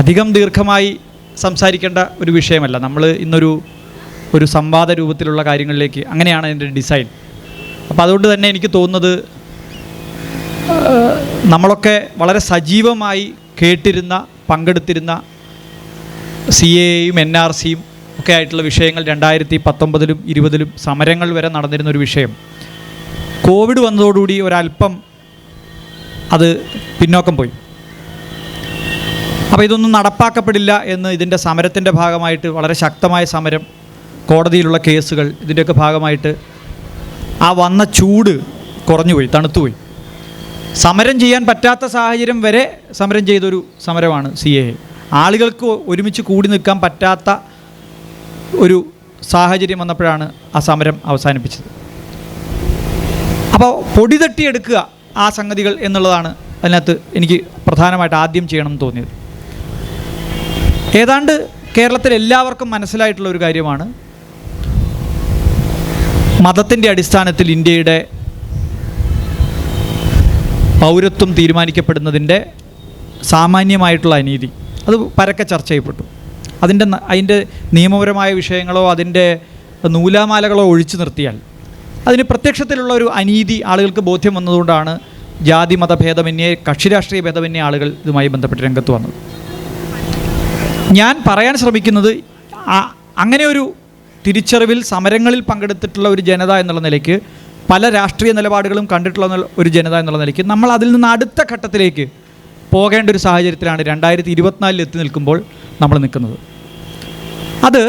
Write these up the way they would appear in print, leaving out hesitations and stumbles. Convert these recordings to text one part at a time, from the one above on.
അധികം ദീർഘമായി സംസാരിക്കേണ്ട ഒരു വിഷയമല്ല. നമ്മൾ ഇന്നൊരു സംവാദ രൂപത്തിലുള്ള കാര്യങ്ങളിലേക്ക് അങ്ങനെയാണ് അതിൻ്റെ ഡിസൈൻ. അപ്പോൾ അതുകൊണ്ട് തന്നെ എനിക്ക് തോന്നുന്നത് നമ്മളൊക്കെ വളരെ സജീവമായി കേട്ടിരുന്ന പങ്കെടുത്തിരുന്ന CAAയും NRCയും ഒക്കെ ആയിട്ടുള്ള വിഷയങ്ങൾ 2019-ലും 20-ലും സമരങ്ങൾ വരെ നടന്നിരുന്നൊരു വിഷയം കോവിഡ് വന്നതോടുകൂടി ഒരല്പം അത് പിന്നോക്കം പോയി. അപ്പോൾ ഇതൊന്നും നടപ്പാക്കപ്പെടില്ല എന്ന് ഇതിൻ്റെ സമരത്തിൻ്റെ ഭാഗമായിട്ട് വളരെ ശക്തമായ സമരം, കോടതിയിലുള്ള കേസുകൾ, ഇതിൻ്റെയൊക്കെ ഭാഗമായിട്ട് ആ വന്ന ചൂട് കുറഞ്ഞുപോയി, തണുത്തുപോയി. സമരം ചെയ്യാൻ പറ്റാത്ത സാഹചര്യം വരെ സമരം ചെയ്തൊരു സമരമാണ് CAA. ആളുകൾക്ക് ഒരുമിച്ച് കൂടി നിൽക്കാൻ പറ്റാത്ത ഒരു സാഹചര്യം വന്നപ്പോഴാണ് ആ സമരം അവസാനിപ്പിച്ചത്. അപ്പോൾ പൊടി തട്ടിയെടുക്കുക ആ സംഗതികൾ എന്നുള്ളതാണ് അതിനകത്ത് എനിക്ക് പ്രധാനമായിട്ട് ആദ്യം ചെയ്യണമെന്ന് തോന്നിയത്. ഏതാണ്ട് കേരളത്തിൽ എല്ലാവർക്കും മനസ്സിലായിട്ടുള്ള ഒരു കാര്യമാണ് മതത്തിൻ്റെ അടിസ്ഥാനത്തിൽ ഇന്ത്യയുടെ പൗരത്വം തീരുമാനിക്കപ്പെടുന്നതിൻ്റെ സാമാന്യമായിട്ടുള്ള അനീതി. അത് പരക്കെ ചർച്ച ചെയ്യപ്പെട്ടു. അതിൻ്റെ നിയമപരമായ വിഷയങ്ങളോ അതിൻ്റെ നൂലാമാലകളോ ഒഴിച്ചു നിർത്തിയാൽ അതിന് പ്രത്യക്ഷത്തിലുള്ള ഒരു അനീതി ആളുകൾക്ക് ബോധ്യം വന്നതുകൊണ്ടാണ് ജാതി മതഭേദമന്യേ കക്ഷിരാഷ്ട്രീയ ഭേദമന്യേ ആളുകൾ ഇതുമായി ബന്ധപ്പെട്ട് രംഗത്ത് വന്നത്. ഞാൻ പറയാൻ ശ്രമിക്കുന്നത് അങ്ങനെ ഒരു തിരിച്ചറിവിൽ സമരങ്ങളിൽ പങ്കെടുത്തിട്ടുള്ള ഒരു ജനത എന്നുള്ള നിലയ്ക്ക്, പല രാഷ്ട്രീയ നിലപാടുകളും കണ്ടിട്ടുള്ള ഒരു ജനത എന്നുള്ള നിലയ്ക്ക് നമ്മൾ അതിൽ നിന്ന് അടുത്ത ഘട്ടത്തിലേക്ക് പോകേണ്ട ഒരു സാഹചര്യത്തിലാണ് 2024 എത്തി നിൽക്കുമ്പോൾ നമ്മൾ നിൽക്കുന്നത്. അത്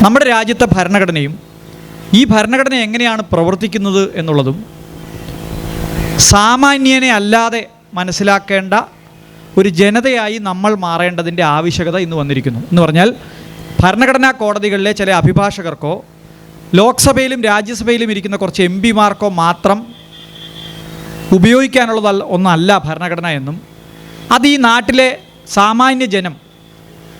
നമ്മുടെ രാജ്യത്തെ ഭരണഘടനയും ഈ ഭരണഘടന എങ്ങനെയാണ് പ്രവർത്തിക്കുന്നത് എന്നുള്ളതും സാമാന്യനെ അല്ലാതെ മനസ്സിലാക്കേണ്ട ഒരു ജനതയായി നമ്മൾ മാറേണ്ടതിൻ്റെ ആവശ്യകത ഇന്ന് വന്നിരിക്കുന്നു. എന്ന് പറഞ്ഞാൽ ഭരണഘടനാ കോടതികളിലെ ചില അഭിഭാഷകർക്കോ ലോക്സഭയിലും രാജ്യസഭയിലും ഇരിക്കുന്ന കുറച്ച് MPമാർക്കോ മാത്രം ഉപയോഗിക്കാനുള്ളതല്ല ഒന്നല്ല ഭരണഘടന എന്നും, അത് ഈ നാട്ടിലെ സാമാന്യ ജനം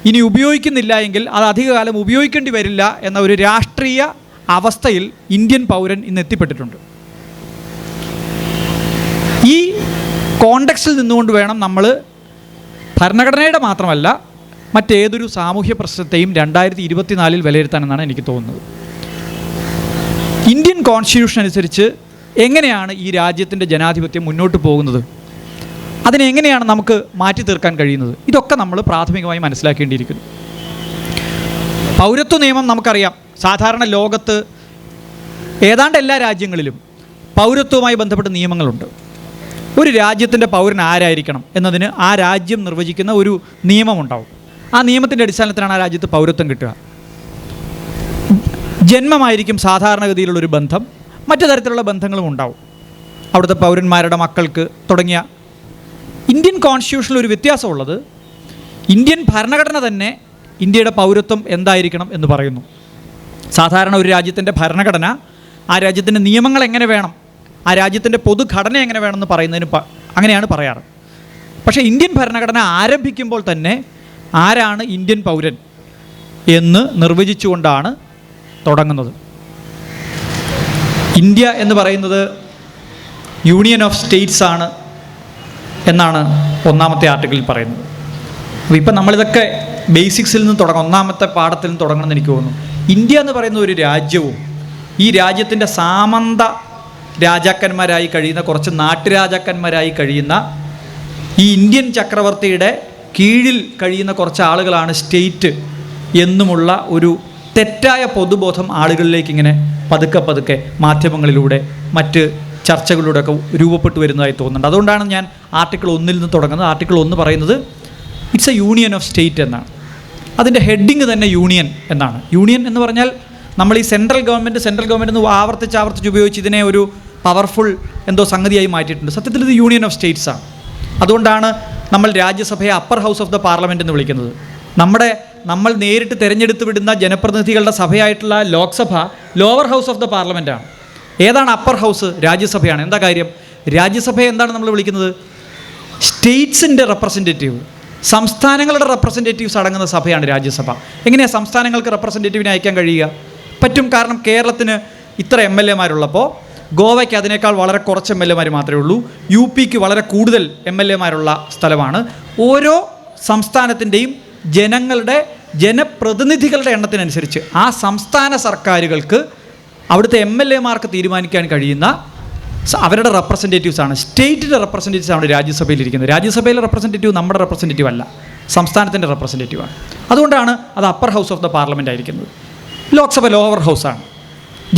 ഇനി ഉപയോഗിക്കുന്നില്ല എങ്കിൽ അത് അധികകാലം ഉപയോഗിക്കേണ്ടി വരില്ല എന്ന ഒരു രാഷ്ട്രീയ അവസ്ഥയിൽ ഇന്ത്യൻ പൗരൻ ഇന്ന് എത്തിപ്പെട്ടിട്ടുണ്ട്. ഈ കോണ്ടെക്സ്റ്റിൽ നിന്നുകൊണ്ട് വേണം നമ്മൾ ഭരണഘടനയുടെ മാത്രമല്ല മറ്റേതൊരു സാമൂഹ്യ പ്രശ്നത്തെയും 2024 വിലയിരുത്താനെന്നാണ് എനിക്ക് തോന്നുന്നത്. ഇന്ത്യൻ കോൺസ്റ്റിറ്റ്യൂഷൻ അനുസരിച്ച് എങ്ങനെയാണ് ഈ രാജ്യത്തിൻ്റെ ജനാധിപത്യം മുന്നോട്ട് പോകുന്നത്, അതിനെങ്ങനെയാണ് നമുക്ക് മാറ്റി തീർക്കാൻ കഴിയുന്നത്, ഇതൊക്കെ നമ്മൾ പ്രാഥമികമായി മനസ്സിലാക്കേണ്ടിയിരിക്കുന്നു. പൗരത്വ നിയമം നമുക്കറിയാം. സാധാരണ ലോകത്ത് ഏതാണ്ട് എല്ലാ രാജ്യങ്ങളിലും പൗരത്വവുമായി ബന്ധപ്പെട്ട നിയമങ്ങളുണ്ട്. ഒരു രാജ്യത്തിൻ്റെ പൗരൻ ആരായിരിക്കണം എന്നതിന് ആ രാജ്യം നിർവചിക്കുന്ന ഒരു നിയമമുണ്ടാവും. ആ നിയമത്തിൻ്റെ അടിസ്ഥാനത്തിലാണ് ആ രാജ്യത്ത് പൗരത്വം കിട്ടുക. ജന്മമായിരിക്കും സാധാരണഗതിയിലുള്ളൊരു ബന്ധം, മറ്റു തരത്തിലുള്ള ബന്ധങ്ങളും ഉണ്ടാവും അവിടുത്തെ പൗരന്മാരുടെ മക്കൾക്ക് തുടങ്ങിയ. ഇന്ത്യൻ കോൺസ്റ്റിറ്റ്യൂഷനിൽ ഒരു വ്യത്യാസമുള്ളത്, ഇന്ത്യൻ ഭരണഘടന തന്നെ ഇന്ത്യയുടെ പൗരത്വം എന്തായിരിക്കണം എന്ന് പറയുന്നു. സാധാരണ ഒരു രാജ്യത്തിൻ്റെ ഭരണഘടന ആ രാജ്യത്തിൻ്റെ നിയമങ്ങൾ എങ്ങനെ വേണം, ആ രാജ്യത്തിൻ്റെ പൊതുഘടന എങ്ങനെ വേണമെന്ന് പറയുന്നതിന് അങ്ങനെയാണ് പറയാറ്. പക്ഷേ ഇന്ത്യൻ ഭരണഘടന ആരംഭിക്കുമ്പോൾ തന്നെ ആരാണ് ഇന്ത്യൻ പൗരൻ എന്ന് നിർവചിച്ചുകൊണ്ടാണ് തുടങ്ങുന്നത്. ഇന്ത്യ എന്ന് പറയുന്നത് യൂണിയൻ ഓഫ് സ്റ്റേറ്റ്സ് ആണ് എന്നാണ് ഒന്നാമത്തെ ആർട്ടിക്കിളിൽ പറയുന്നത്. അപ്പോൾ ഇപ്പം നമ്മളിതൊക്കെ ബേസിക്സിൽ നിന്ന് തുടങ്ങും, ഒന്നാമത്തെ പാഠത്തിൽ നിന്ന് തുടങ്ങണമെന്ന് എനിക്ക് തോന്നുന്നു. ഇന്ത്യ എന്ന് പറയുന്ന ഒരു രാജ്യവും ഈ രാജ്യത്തിൻ്റെ സാമന്ത രാജാക്കന്മാരായി കഴിയുന്ന കുറച്ച് നാട്ടുരാജാക്കന്മാരായി കഴിയുന്ന ഈ ഇന്ത്യൻ ചക്രവർത്തിയുടെ കീഴിൽ കഴിയുന്ന കുറച്ച് ആളുകളാണ് സ്റ്റേറ്റ് എന്നുമുള്ള ഒരു തെറ്റായ പൊതുബോധം ആളുകളിലേക്ക് ഇങ്ങനെ പതുക്കെ പതുക്കെ മാധ്യമങ്ങളിലൂടെ മറ്റ് ചർച്ചകളിലൂടെയൊക്കെ രൂപപ്പെട്ടു വരുന്നതായി തോന്നുന്നുണ്ട്. അതുകൊണ്ടാണ് ഞാൻ ആർട്ടിക്കിൾ 1 നിന്ന് തുടങ്ങുന്നത്. ആർട്ടിക്കിൾ 1 പറയുന്നത് it's A union of state എന്നാണ്. അതിൻ്റെ ഹെഡിങ് തന്നെ യൂണിയൻ എന്നാണ്. യൂണിയൻ എന്ന് പറഞ്ഞാൽ നമ്മൾ ഈ സെൻട്രൽ ഗവൺമെൻറ് എന്ന് ആവർത്തിച്ച് ഉപയോഗിച്ച് ഇതിനെ ഒരു പവർഫുൾ എന്തോ സംഗതിയായി മാറ്റിയിട്ടുണ്ട്. സത്യത്തിൽ ഇത് യൂണിയൻ ഓഫ് സ്റ്റേറ്റ്സ് ആണ്. അതുകൊണ്ടാണ് നമ്മൾ രാജ്യസഭയെ upper house of the parliament എന്ന് വിളിക്കുന്നത്. നമ്മൾ നേരിട്ട് തിരഞ്ഞെടുത്ത് വിടുന്ന ജനപ്രതിനിധികളുടെ സഭയായിട്ടുള്ള Lok Sabha lower house of the പാർലമെൻറ്റാണ്. ഏതാണ് അപ്പർ ഹൗസ്? രാജ്യസഭയാണ്. എന്താ കാര്യം? രാജ്യസഭയെ എന്താണ് നമ്മൾ വിളിക്കുന്നത്? സ്റ്റേറ്റ്സിൻ്റെ റെപ്രസെൻറ്റേറ്റീവ്, സംസ്ഥാനങ്ങളുടെ റെപ്രസെൻറ്റേറ്റീവ്സ് അടങ്ങുന്ന സഭയാണ് രാജ്യസഭ. എങ്ങനെയാണ് സംസ്ഥാനങ്ങൾക്ക് റെപ്രസെൻറ്റേറ്റീവിനെ അയക്കാൻ കഴിയുക? പറ്റും. കാരണം കേരളത്തിന് ഇത്ര MLAമാരുള്ളപ്പോൾ ഗോവയ്ക്ക് അതിനേക്കാൾ വളരെ കുറച്ച് MLAമാർ മാത്രമേ ഉള്ളൂ. UPക്ക് വളരെ കൂടുതൽ MLAമാരുള്ള സ്ഥലമാണ്. ഓരോ സംസ്ഥാനത്തിൻ്റെയും ജനപ്രതിനിധികളുടെ എണ്ണത്തിനനുസരിച്ച് ആ സംസ്ഥാന സർക്കാരുകൾക്ക് അവിടുത്തെ MLA-മാർക്ക് തീരുമാനിക്കാൻ കഴിയുന്ന അവരുടെ റെപ്രസെൻറ്റേറ്റീവ്സാണ്. സ്റ്റേറ്റിൻ്റെ റെപ്രസെൻറ്റേറ്റീവ്സാണ് രാജ്യസഭയിലിരിക്കുന്നത്. രാജ്യസഭയിലെ റെപ്രസെൻറ്റേറ്റീവ് നമ്മുടെ റെപ്രസെൻറ്റേറ്റീവ് അല്ല, സംസ്ഥാനത്തിൻ്റെ റെപ്രസെൻറ്റേറ്റീവാണ്. അതുകൊണ്ടാണ് അത് upper house of the parliament ആയിരിക്കുന്നത്. ലോക്സഭ ലോവർ ഹൗസാണ്.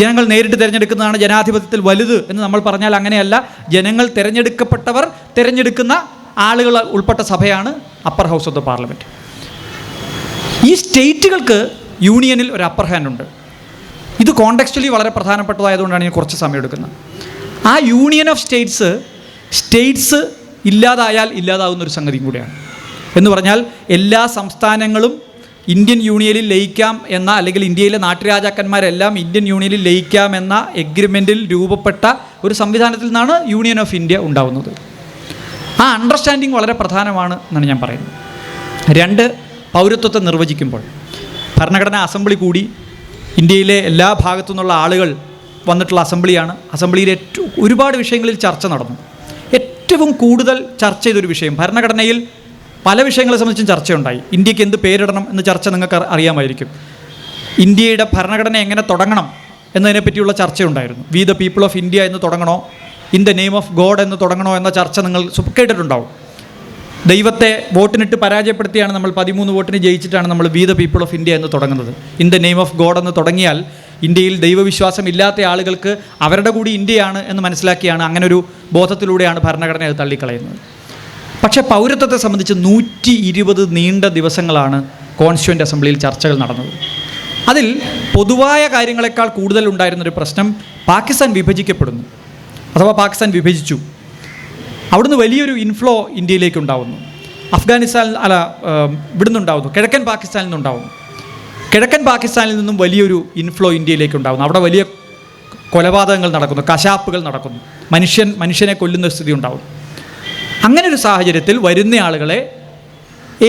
ജനങ്ങൾ നേരിട്ട് തിരഞ്ഞെടുക്കുന്നതാണ് ജനാധിപത്യത്തിൽ വലുത് എന്ന് നമ്മൾ പറഞ്ഞാൽ അങ്ങനെയല്ല. ജനങ്ങൾ തിരഞ്ഞെടുക്കപ്പെട്ടവർ തിരഞ്ഞെടുക്കുന്ന ആളുകൾ ഉൾപ്പെട്ട സഭയാണ് upper house of the parliament. ഈ സ്റ്റേറ്റുകൾക്ക് യൂണിയനിൽ ഒരു അപ്പർ ഹാൻഡ് ഉണ്ട്. ഇത് കോണ്ടെക്സ്ച്വലി വളരെ പ്രധാനപ്പെട്ടതായതുകൊണ്ടാണ് ഞാൻ കുറച്ച് സമയം എടുക്കുന്നത്. ആ യൂണിയൻ ഓഫ് സ്റ്റേറ്റ്സ് ഇല്ലാതായാൽ ഇല്ലാതാവുന്നൊരു സംഗതിയും കൂടിയാണ്. എന്ന് പറഞ്ഞാൽ എല്ലാ സംസ്ഥാനങ്ങളും ഇന്ത്യൻ യൂണിയനിൽ ലയിക്കാം എന്ന, അല്ലെങ്കിൽ ഇന്ത്യയിലെ നാട്ടുരാജാക്കന്മാരെല്ലാം ഇന്ത്യൻ യൂണിയനിൽ ലയിക്കാം എന്ന എഗ്രിമെൻറ്റിൽ രൂപപ്പെട്ട ഒരു സംവിധാനത്തിൽ നിന്നാണ് യൂണിയൻ ഓഫ് ഇന്ത്യ ഉണ്ടാവുന്നത്. ആ അണ്ടർസ്റ്റാൻഡിങ് വളരെ പ്രധാനമാണ് എന്നാണ് ഞാൻ പറയുന്നത്. 2, പൗരത്വത്തെ നിർവചിക്കുമ്പോൾ ഭരണഘടനാ അസംബ്ലി കൂടി ഇന്ത്യയിലെ എല്ലാ ഭാഗത്തു നിന്നുള്ള ആളുകൾ വന്നിട്ടുള്ള അസംബ്ലിയാണ്. അസംബ്ലിയിൽ ഒരുപാട് വിഷയങ്ങളിൽ ചർച്ച നടന്നു. ഏറ്റവും കൂടുതൽ ചർച്ച ചെയ്തൊരു വിഷയം, ഭരണഘടനയിൽ പല വിഷയങ്ങളെ സംബന്ധിച്ചും ചർച്ചയുണ്ടായി. ഇന്ത്യക്ക് എന്ത് പേരിടണം എന്ന ചർച്ച നിങ്ങൾക്ക് അറിയാമായിരിക്കും. ഇന്ത്യയുടെ ഭരണഘടന എങ്ങനെ തുടങ്ങണം എന്നതിനെപ്പറ്റിയുള്ള ചർച്ചയുണ്ടായിരുന്നു. We the people of India എന്ന് തുടങ്ങണോ, in the name of God എന്ന് തുടങ്ങണോ എന്ന ചർച്ച നിങ്ങൾ കേട്ടിട്ടുണ്ടാവും. ദൈവത്തെ വോട്ടിനിട്ട് പരാജയപ്പെടുത്തിയാണ് നമ്മൾ 13 വോട്ടിന് ജയിച്ചിട്ടാണ് നമ്മൾ V the people of India എന്ന് തുടങ്ങുന്നത്. In the name of God എന്ന് തുടങ്ങിയാൽ ഇന്ത്യയിൽ ദൈവവിശ്വാസം ഇല്ലാത്ത ആളുകൾക്ക് അവരുടെ കൂടി ഇന്ത്യയാണ് എന്ന് മനസ്സിലാക്കിയാണ്, അങ്ങനൊരു ബോധത്തിലൂടെയാണ് ഭരണഘടന അത് തള്ളിക്കളയുന്നത്. പക്ഷേ പൗരത്വത്തെ സംബന്ധിച്ച് 120 നീണ്ട ദിവസങ്ങളാണ് കോൺസ്റ്റിറ്റ്യൂവൻ്റ് അസംബ്ലിയിൽ ചർച്ചകൾ നടന്നത്. അതിൽ പൊതുവായ കാര്യങ്ങളെക്കാൾ കൂടുതൽ ഉണ്ടായിരുന്നൊരു പ്രശ്നം, പാകിസ്ഥാൻ വിഭജിക്കപ്പെടുന്നു, അഥവാ പാകിസ്ഥാൻ വിഭജിച്ചു. അവിടുന്ന് വലിയൊരു ഇൻഫ്ലോ ഇന്ത്യയിലേക്ക് ഉണ്ടാവുന്നു. അഫ്ഗാനിസ്ഥാൻ ഇവിടുന്ന് ഉണ്ടാവുന്നു, കിഴക്കൻ പാകിസ്ഥാനിൽ നിന്നുണ്ടാവുന്നു. കിഴക്കൻ പാകിസ്ഥാനിൽ നിന്നും വലിയൊരു ഇൻഫ്ലോ ഇന്ത്യയിലേക്ക് ഉണ്ടാകുന്നു. അവിടെ വലിയ കൊലപാതകങ്ങൾ നടക്കുന്നു, കശാപ്പുകൾ നടക്കുന്നു, മനുഷ്യനെ കൊല്ലുന്ന സ്ഥിതി ഉണ്ടാവും. അങ്ങനെ ഒരു സാഹചര്യത്തിൽ വരുന്ന ആളുകളെ,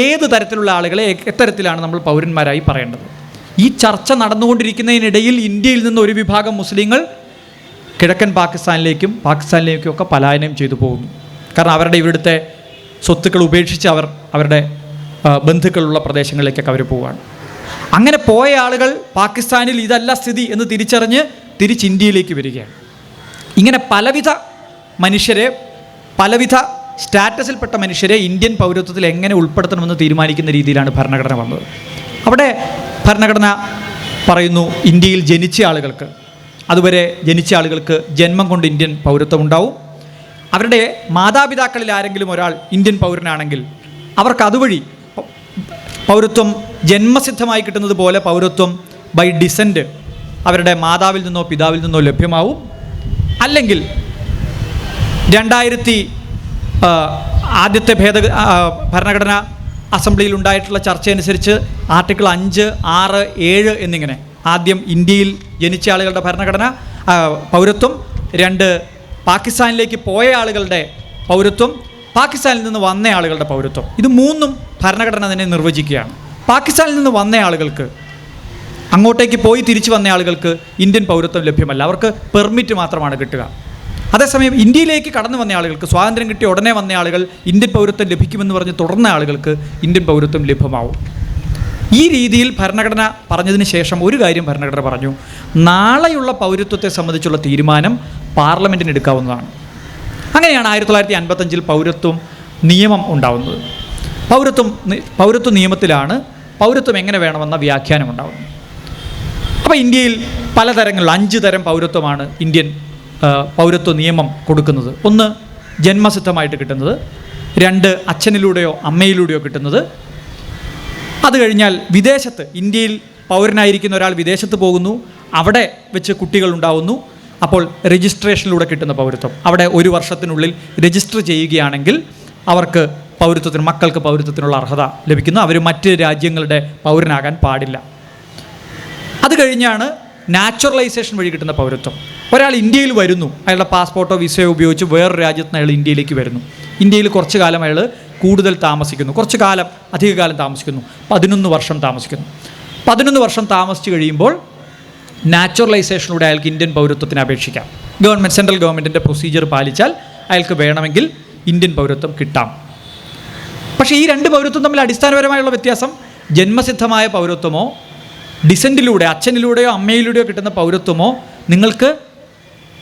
ഏത് തരത്തിലുള്ള ആളുകളെ എത്തരത്തിലാണ് നമ്മൾ പൗരന്മാരായി പറയേണ്ടത്? ഈ ചർച്ച നടന്നുകൊണ്ടിരിക്കുന്നതിനിടയിൽ ഇന്ത്യയിൽ നിന്ന് ഒരു വിഭാഗം മുസ്ലിങ്ങൾ കിഴക്കൻ പാകിസ്ഥാനിലേക്കും ഒക്കെ പലായനം ചെയ്തു പോകുന്നു. കാരണം ഇവിടുത്തെ സ്വത്തുക്കൾ ഉപേക്ഷിച്ച് അവരുടെ ബന്ധുക്കളുള്ള പ്രദേശങ്ങളിലേക്കൊക്കെ അവർ പോവുകയാണ്. അങ്ങനെ പോയ ആളുകൾ പാകിസ്ഥാനിൽ ഇതല്ല സ്ഥിതി എന്ന് തിരിച്ചറിഞ്ഞ് ഇന്ത്യയിലേക്ക് വരികയാണ്. ഇങ്ങനെ പലവിധ സ്റ്റാറ്റസിൽപ്പെട്ട മനുഷ്യരെ ഇന്ത്യൻ പൗരത്വത്തിൽ എങ്ങനെ ഉൾപ്പെടുത്തണമെന്ന് തീരുമാനിക്കുന്ന രീതിയിലാണ് ഭരണഘടന വന്നത്. അവിടെ ഭരണഘടന പറയുന്നു, ഇന്ത്യയിൽ ജനിച്ച ആളുകൾക്ക്, അതുവരെ ജനിച്ച ആളുകൾക്ക് ജന്മം കൊണ്ട് ഇന്ത്യൻ പൗരത്വം ഉണ്ടാവും. അവരുടെ മാതാപിതാക്കളിൽ ആരെങ്കിലും ഒരാൾ ഇന്ത്യൻ പൗരനാണെങ്കിൽ അവർക്ക് അതുവഴി പൗരത്വം ജന്മസിദ്ധമായി കിട്ടുന്നത് പോലെ പൗരത്വം ബൈ ഡിസെൻറ്റ് അവരുടെ മാതാവിൽ നിന്നോ പിതാവിൽ നിന്നോ ലഭ്യമാവും. അല്ലെങ്കിൽ 2000 ആദ്യത്തെ ഭരണഘടന അസംബ്ലിയിൽ ഉണ്ടായിട്ടുള്ള ചർച്ചയനുസരിച്ച് ആർട്ടിക്കിൾ 5, 6, 7 എന്നിങ്ങനെ ആദ്യം ഇന്ത്യയിൽ ജനിച്ച ആളുകളുടെ പൗരത്വം, 2 പാകിസ്ഥാനിലേക്ക് പോയ ആളുകളുടെ പൗരത്വം, പാകിസ്ഥാനിൽ നിന്ന് വന്ന ആളുകളുടെ പൗരത്വം, ഇത് 3ഉം ഭരണഘടന തന്നെ നിർവചിക്കുകയാണ്. പാകിസ്ഥാനിൽ നിന്ന് വന്ന ആളുകൾക്ക്, അങ്ങോട്ടേക്ക് പോയി തിരിച്ചു വന്ന ആളുകൾക്ക് ഇന്ത്യൻ പൗരത്വം ലഭ്യമല്ല, അവർക്ക് പെർമിറ്റ് മാത്രമാണ് കിട്ടുക. അതേസമയം ഇന്ത്യയിലേക്ക് കടന്നു വന്ന ആളുകൾക്ക്, സ്വാതന്ത്ര്യം കിട്ടിയ ഉടനെ വന്ന ആളുകൾ ഇന്ത്യൻ പൗരത്വം ലഭിക്കുമെന്ന് പറഞ്ഞ് തുടർന്ന ആളുകൾക്ക് ഇന്ത്യൻ പൗരത്വം ലഭ്യമാവും. ഈ രീതിയിൽ ഭരണഘടന പറഞ്ഞതിന് ശേഷം ഒരു കാര്യം ഭരണഘടന പറഞ്ഞു, നാളെയുള്ള പൗരത്വത്തെ സംബന്ധിച്ചുള്ള തീരുമാനം പാർലമെൻറ്റിന് എടുക്കാവുന്നതാണ്. അങ്ങനെയാണ് 1955 പൗരത്വം നിയമം ഉണ്ടാവുന്നത്. പൗരത്വ നിയമത്തിലാണ് പൗരത്വം എങ്ങനെ വേണമെന്ന വ്യാഖ്യാനം ഉണ്ടാകുന്നത്. അപ്പോൾ ഇന്ത്യയിൽ പലതരങ്ങളിൽ 5 തരം പൗരത്വമാണ് ഇന്ത്യൻ പൗരത്വ നിയമം കൊടുക്കുന്നത്. 1 ജന്മസിദ്ധമായിട്ട് കിട്ടുന്നത്, 2 അച്ഛനിലൂടെയോ അമ്മയിലൂടെയോ കിട്ടുന്നത്, അത് കഴിഞ്ഞാൽ വിദേശത്ത്, ഇന്ത്യയിൽ പൗരനായിരിക്കുന്ന ഒരാൾ വിദേശത്ത് പോകുന്നു, അവിടെ വെച്ച് കുട്ടികൾ ഉണ്ടാവുന്നു, അപ്പോൾ രജിസ്ട്രേഷനിലൂടെ കിട്ടുന്ന പൗരത്വം, അവിടെ 1 വർഷത്തിനുള്ളിൽ രജിസ്റ്റർ ചെയ്യുകയാണെങ്കിൽ അവർക്ക് മക്കൾക്ക് പൗരത്വത്തിനുള്ള അർഹത ലഭിക്കുന്നു, അവർ മറ്റ് രാജ്യങ്ങളുടെ പൗരനാകാൻ പാടില്ല. അത് കഴിഞ്ഞാണ് നാച്ചുറലൈസേഷൻ വഴി കിട്ടുന്ന പൗരത്വം. ഒരാൾ ഇന്ത്യയിൽ വരുന്നു, അയാളുടെ പാസ്പോർട്ടോ വിസയോ ഉപയോഗിച്ച് വേറൊരു രാജ്യത്ത് നിന്ന് അയാൾ ഇന്ത്യയിലേക്ക് വരുന്നു. ഇന്ത്യയിൽ കുറച്ച് കാലം അയാൾ കൂടുതൽ താമസിക്കുന്നു, അധികകാലം താമസിക്കുന്നു, 11 വർഷം താമസിക്കുന്നു. 11 വർഷം താമസിച്ച് കഴിയുമ്പോൾ നാച്ചുറലൈസേഷനിലൂടെ അയാൾക്ക് ഇന്ത്യൻ പൗരത്വത്തിന് അപേക്ഷിക്കാം. സെൻട്രൽ ഗവൺമെൻറ്റിൻ്റെ പ്രൊസീജിയർ പാലിച്ചാൽ അയാൾക്ക് വേണമെങ്കിൽ ഇന്ത്യൻ പൗരത്വം കിട്ടാം. പക്ഷേ ഈ രണ്ട് പൗരത്വം തമ്മിൽ അടിസ്ഥാനപരമായുള്ള വ്യത്യാസം, ജന്മസിദ്ധമായ പൗരത്വമോ ഡിസെൻറ്റിലൂടെ അച്ഛനിലൂടെയോ അമ്മയിലൂടെയോ കിട്ടുന്ന പൗരത്വമോ നിങ്ങൾക്ക്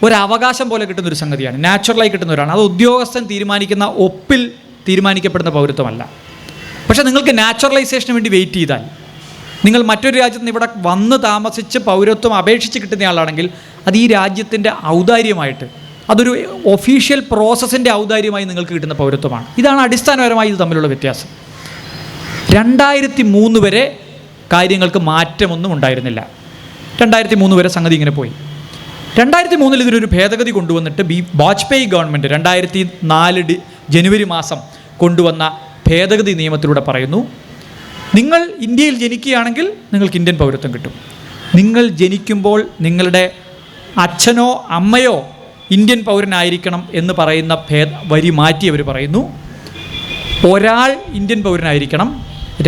ഒരവകാശം പോലെ കിട്ടുന്നൊരു സംഗതിയാണ്, നാച്ചുറലായി കിട്ടുന്നവരാണ്. അത് ഉദ്യോഗസ്ഥൻ തീരുമാനിക്കുന്ന ഒപ്പിൽ തീരുമാനിക്കപ്പെടുന്ന പൗരത്വമല്ല. പക്ഷേ നിങ്ങൾക്ക് നാച്ചുറലൈസേഷന് വേണ്ടി വെയിറ്റ് ചെയ്താൽ, നിങ്ങൾ മറ്റൊരു രാജ്യത്ത് നിന്ന് ഇവിടെ വന്ന് താമസിച്ച് പൗരത്വം അപേക്ഷിച്ച് കിട്ടുന്നയാളാണെങ്കിൽ അത് ഈ രാജ്യത്തിൻ്റെ ഔദാര്യമായിട്ട്, അതൊരു ഒഫീഷ്യൽ പ്രോസസ്സിൻ്റെ ഔദാര്യമായി നിങ്ങൾക്ക് കിട്ടുന്ന പൗരത്വമാണ്. ഇതാണ് അടിസ്ഥാനപരമായി ഇത് തമ്മിലുള്ള വ്യത്യാസം. 2003 വരെ കാര്യങ്ങൾക്ക് മാറ്റമൊന്നും ഉണ്ടായിരുന്നില്ല. 2003 വരെ സംഗതി ഇങ്ങനെ പോയി. 2003 ഇതിനൊരു ഭേദഗതി കൊണ്ടുവന്നിട്ട് വാജ്പേയി ഗവൺമെൻറ് 2004 ജനുവരി മാസം കൊണ്ടുവന്ന ഭേദഗതി നിയമത്തിലൂടെ പറയുന്നു, നിങ്ങൾ ഇന്ത്യയിൽ ജനിക്കുകയാണെങ്കിൽ നിങ്ങൾക്ക് ഇന്ത്യൻ പൗരത്വം കിട്ടും. നിങ്ങൾ ജനിക്കുമ്പോൾ നിങ്ങളുടെ അച്ഛനോ അമ്മയോ ഇന്ത്യൻ പൗരനായിരിക്കണം എന്ന് പറയുന്ന വരി മാറ്റി അവർ പറയുന്നു, ഒരാൾ ഇന്ത്യൻ പൗരനായിരിക്കണം,